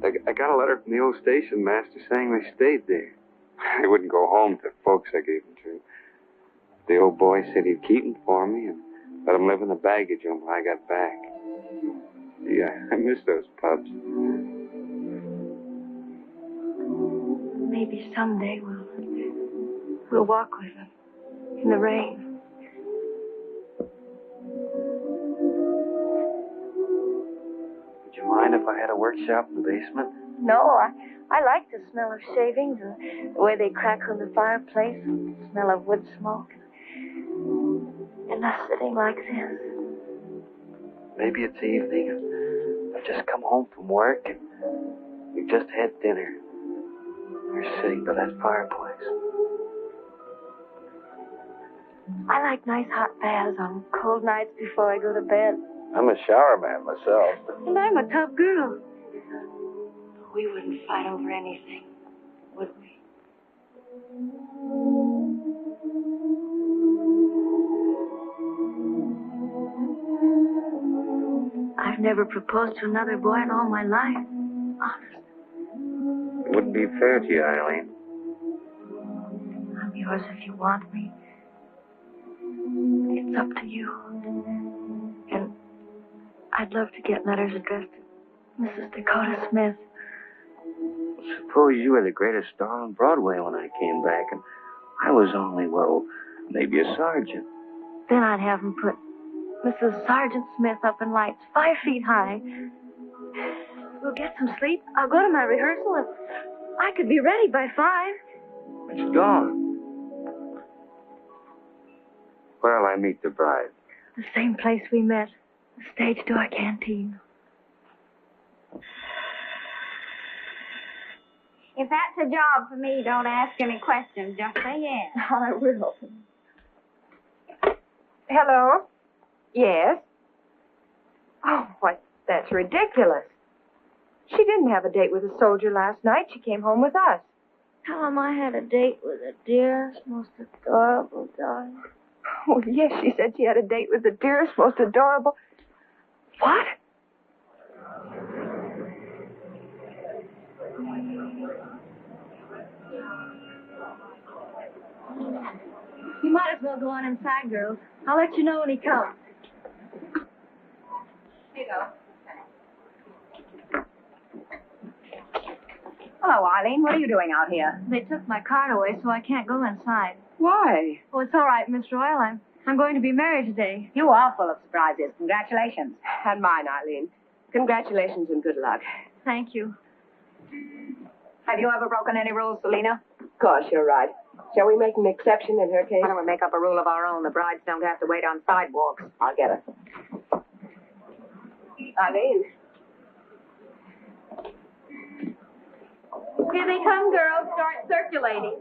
I got a letter from the old station master saying they stayed there. They wouldn't go home to folks I gave them to. The old boy said he'd keep them for me and let them live in the baggage room when I got back. Yeah, I miss those pups. Maybe someday we'll walk with them in the rain. Would you mind if I had a workshop in the basement? No, I like the smell of shavings and the way they crackle in the fireplace, and the smell of wood smoke, and us sitting like this. Maybe it's evening and I've just come home from work and we've just had dinner. We're sitting by that fireplace. I like nice hot baths on cold nights before I go to bed. I'm a shower man myself. And I'm a tough girl. We wouldn't fight over anything, would we? I've never proposed to another boy in all my life. Honest. It wouldn't be fair to you, Eileen. I'm yours if you want me. It's up to you. And I'd love to get letters addressed to Mrs. Dakota Smith. Suppose you were the greatest star on Broadway when I came back, and I was only, well, maybe a sergeant. Then I'd have him put Mrs. Sergeant Smith up in lights 5 feet high. We'll get some sleep. I'll go to my rehearsal, and I could be ready by 5. It's gone. Where'll I meet the bride? The same place we met, the Stage Door Canteen. If that's a job for me, don't ask any questions. Just say yes. I will. Hello? Yes? Oh, why, that's ridiculous. She didn't have a date with a soldier last night. She came home with us. Tell him I had a date with the dearest, most adorable darling. Oh, yes, she said she had a date with the dearest, most adorable... What? You might as well go on inside, girls. I'll let you know when he comes. Here you go. Hello, Eileen. What are you doing out here? They took my card away, so I can't go inside. Why? Oh, it's all right, Miss Royal. I'm going to be married today. You are full of surprises. Congratulations. And mine, Eileen. Congratulations and good luck. Thank you. Have you ever broken any rules, Selena? Of course, you're right. Shall we make an exception in her case? Why don't we make up a rule of our own? The brides don't have to wait on sidewalks. I'll get her. Eileen. Here they come, girls. Start circulating.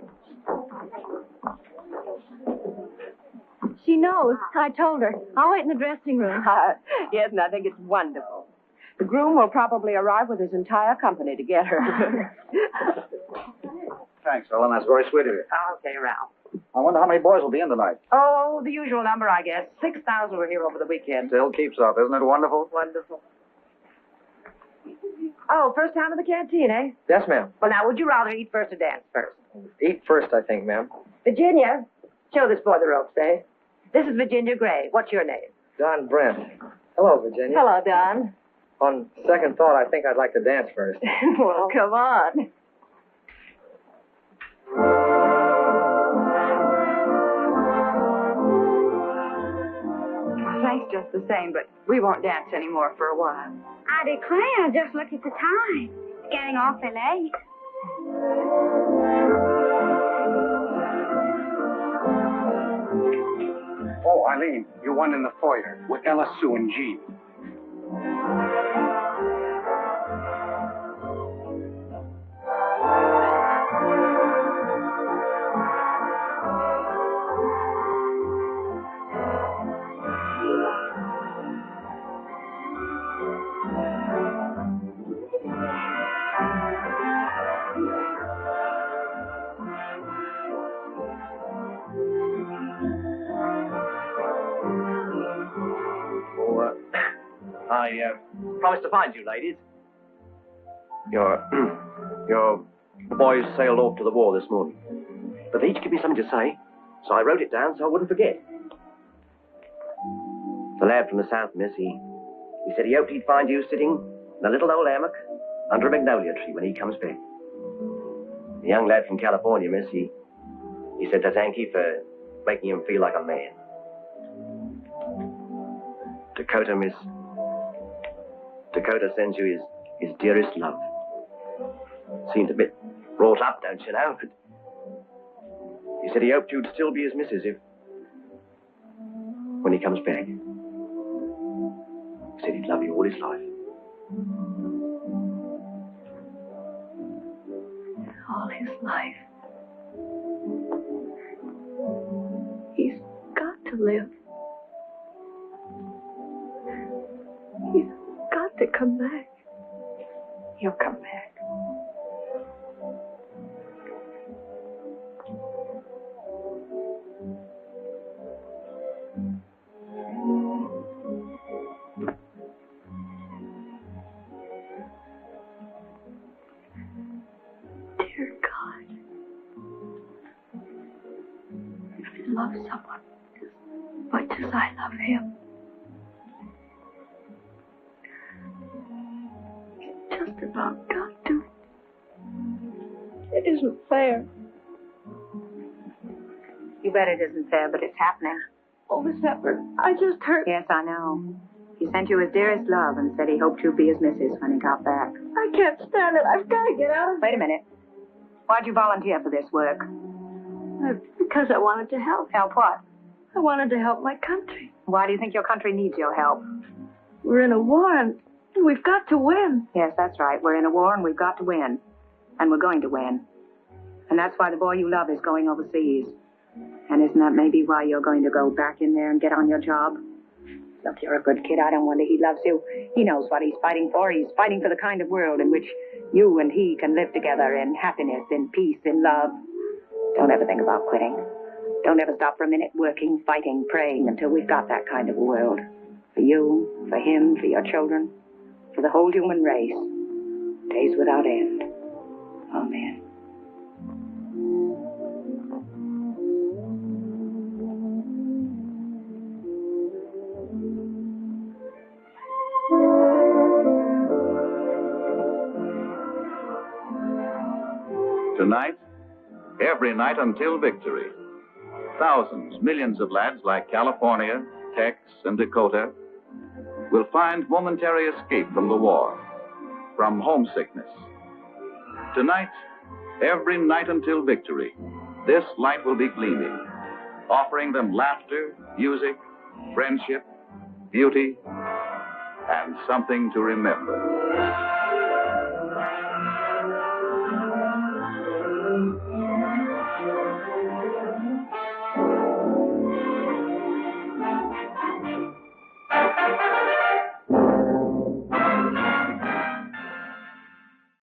She knows. I told her. I'll wait in the dressing room. Yes, and I think it's wonderful. The groom will probably arrive with his entire company to get her. Thanks, Ellen. That's very sweet of you. Okay, Ralph. I wonder how many boys will be in tonight. Oh, the usual number, I guess. 6,000 were here over the weekend. Still keeps up, isn't it wonderful? Wonderful. Oh, first time in the canteen, eh? Yes, ma'am. Well, now, would you rather eat first or dance first? Eat first, I think, ma'am. Virginia, show this boy the ropes, eh? This is Virginia Gray. What's your name? Don Brent. Hello, Virginia. Hello, Don. On second thought, I think I'd like to dance first. Well, come on. Thanks just the same, but we won't dance anymore for a while. I declare, just look at the time. It's getting awfully late. Oh, Eileen, you're one in the foyer with Ella, Sue, and Jean. I promised to find you, ladies. Your boys sailed off to the war this morning. But they each give me something to say, so I wrote it down so I wouldn't forget. The lad from the south, miss, he said he hoped he'd find you sitting in a little old hammock under a magnolia tree when he comes back. The young lad from California, miss, he said to thank you for making him feel like a man. Dakota, miss, Dakota sends you his dearest love. Seemed a bit wrought up, don't you know? But he said he hoped you'd still be his missus when he comes back. He said he'd love you all his life. All his life. He's got to live. He's got to come back. He'll come back. Dear God, if you love someone as much as I love him, just about got to. It isn't fair. You bet it isn't fair, but it's happening. Oh, Miss Hepburn, I just heard... Yes, I know. He sent you his dearest love and said he hoped you'd be his missus when he got back. I can't stand it. I've got to get out of... Wait a minute. Why'd you volunteer for this work? Because I wanted to help. Help what? I wanted to help my country. Why do you think your country needs your help? We're in a war and we've got to win. Yes, that's right. We're in a war and we've got to win. And we're going to win. And that's why the boy you love is going overseas. And isn't that maybe why you're going to go back in there and get on your job? Look, you're a good kid. I don't wonder he loves you. He knows what he's fighting for. He's fighting for the kind of world in which you and he can live together in happiness, in peace, in love. Don't ever think about quitting. Don't ever stop for a minute working, fighting, praying until we've got that kind of a world. For you, for him, for your children, for the whole human race. Days without end. Amen. Tonight, every night until victory, thousands, millions of lads like California, Texas, and Dakota will find momentary escape from the war, from homesickness. Tonight, every night until victory, this light will be gleaming, offering them laughter, music, friendship, beauty, and something to remember.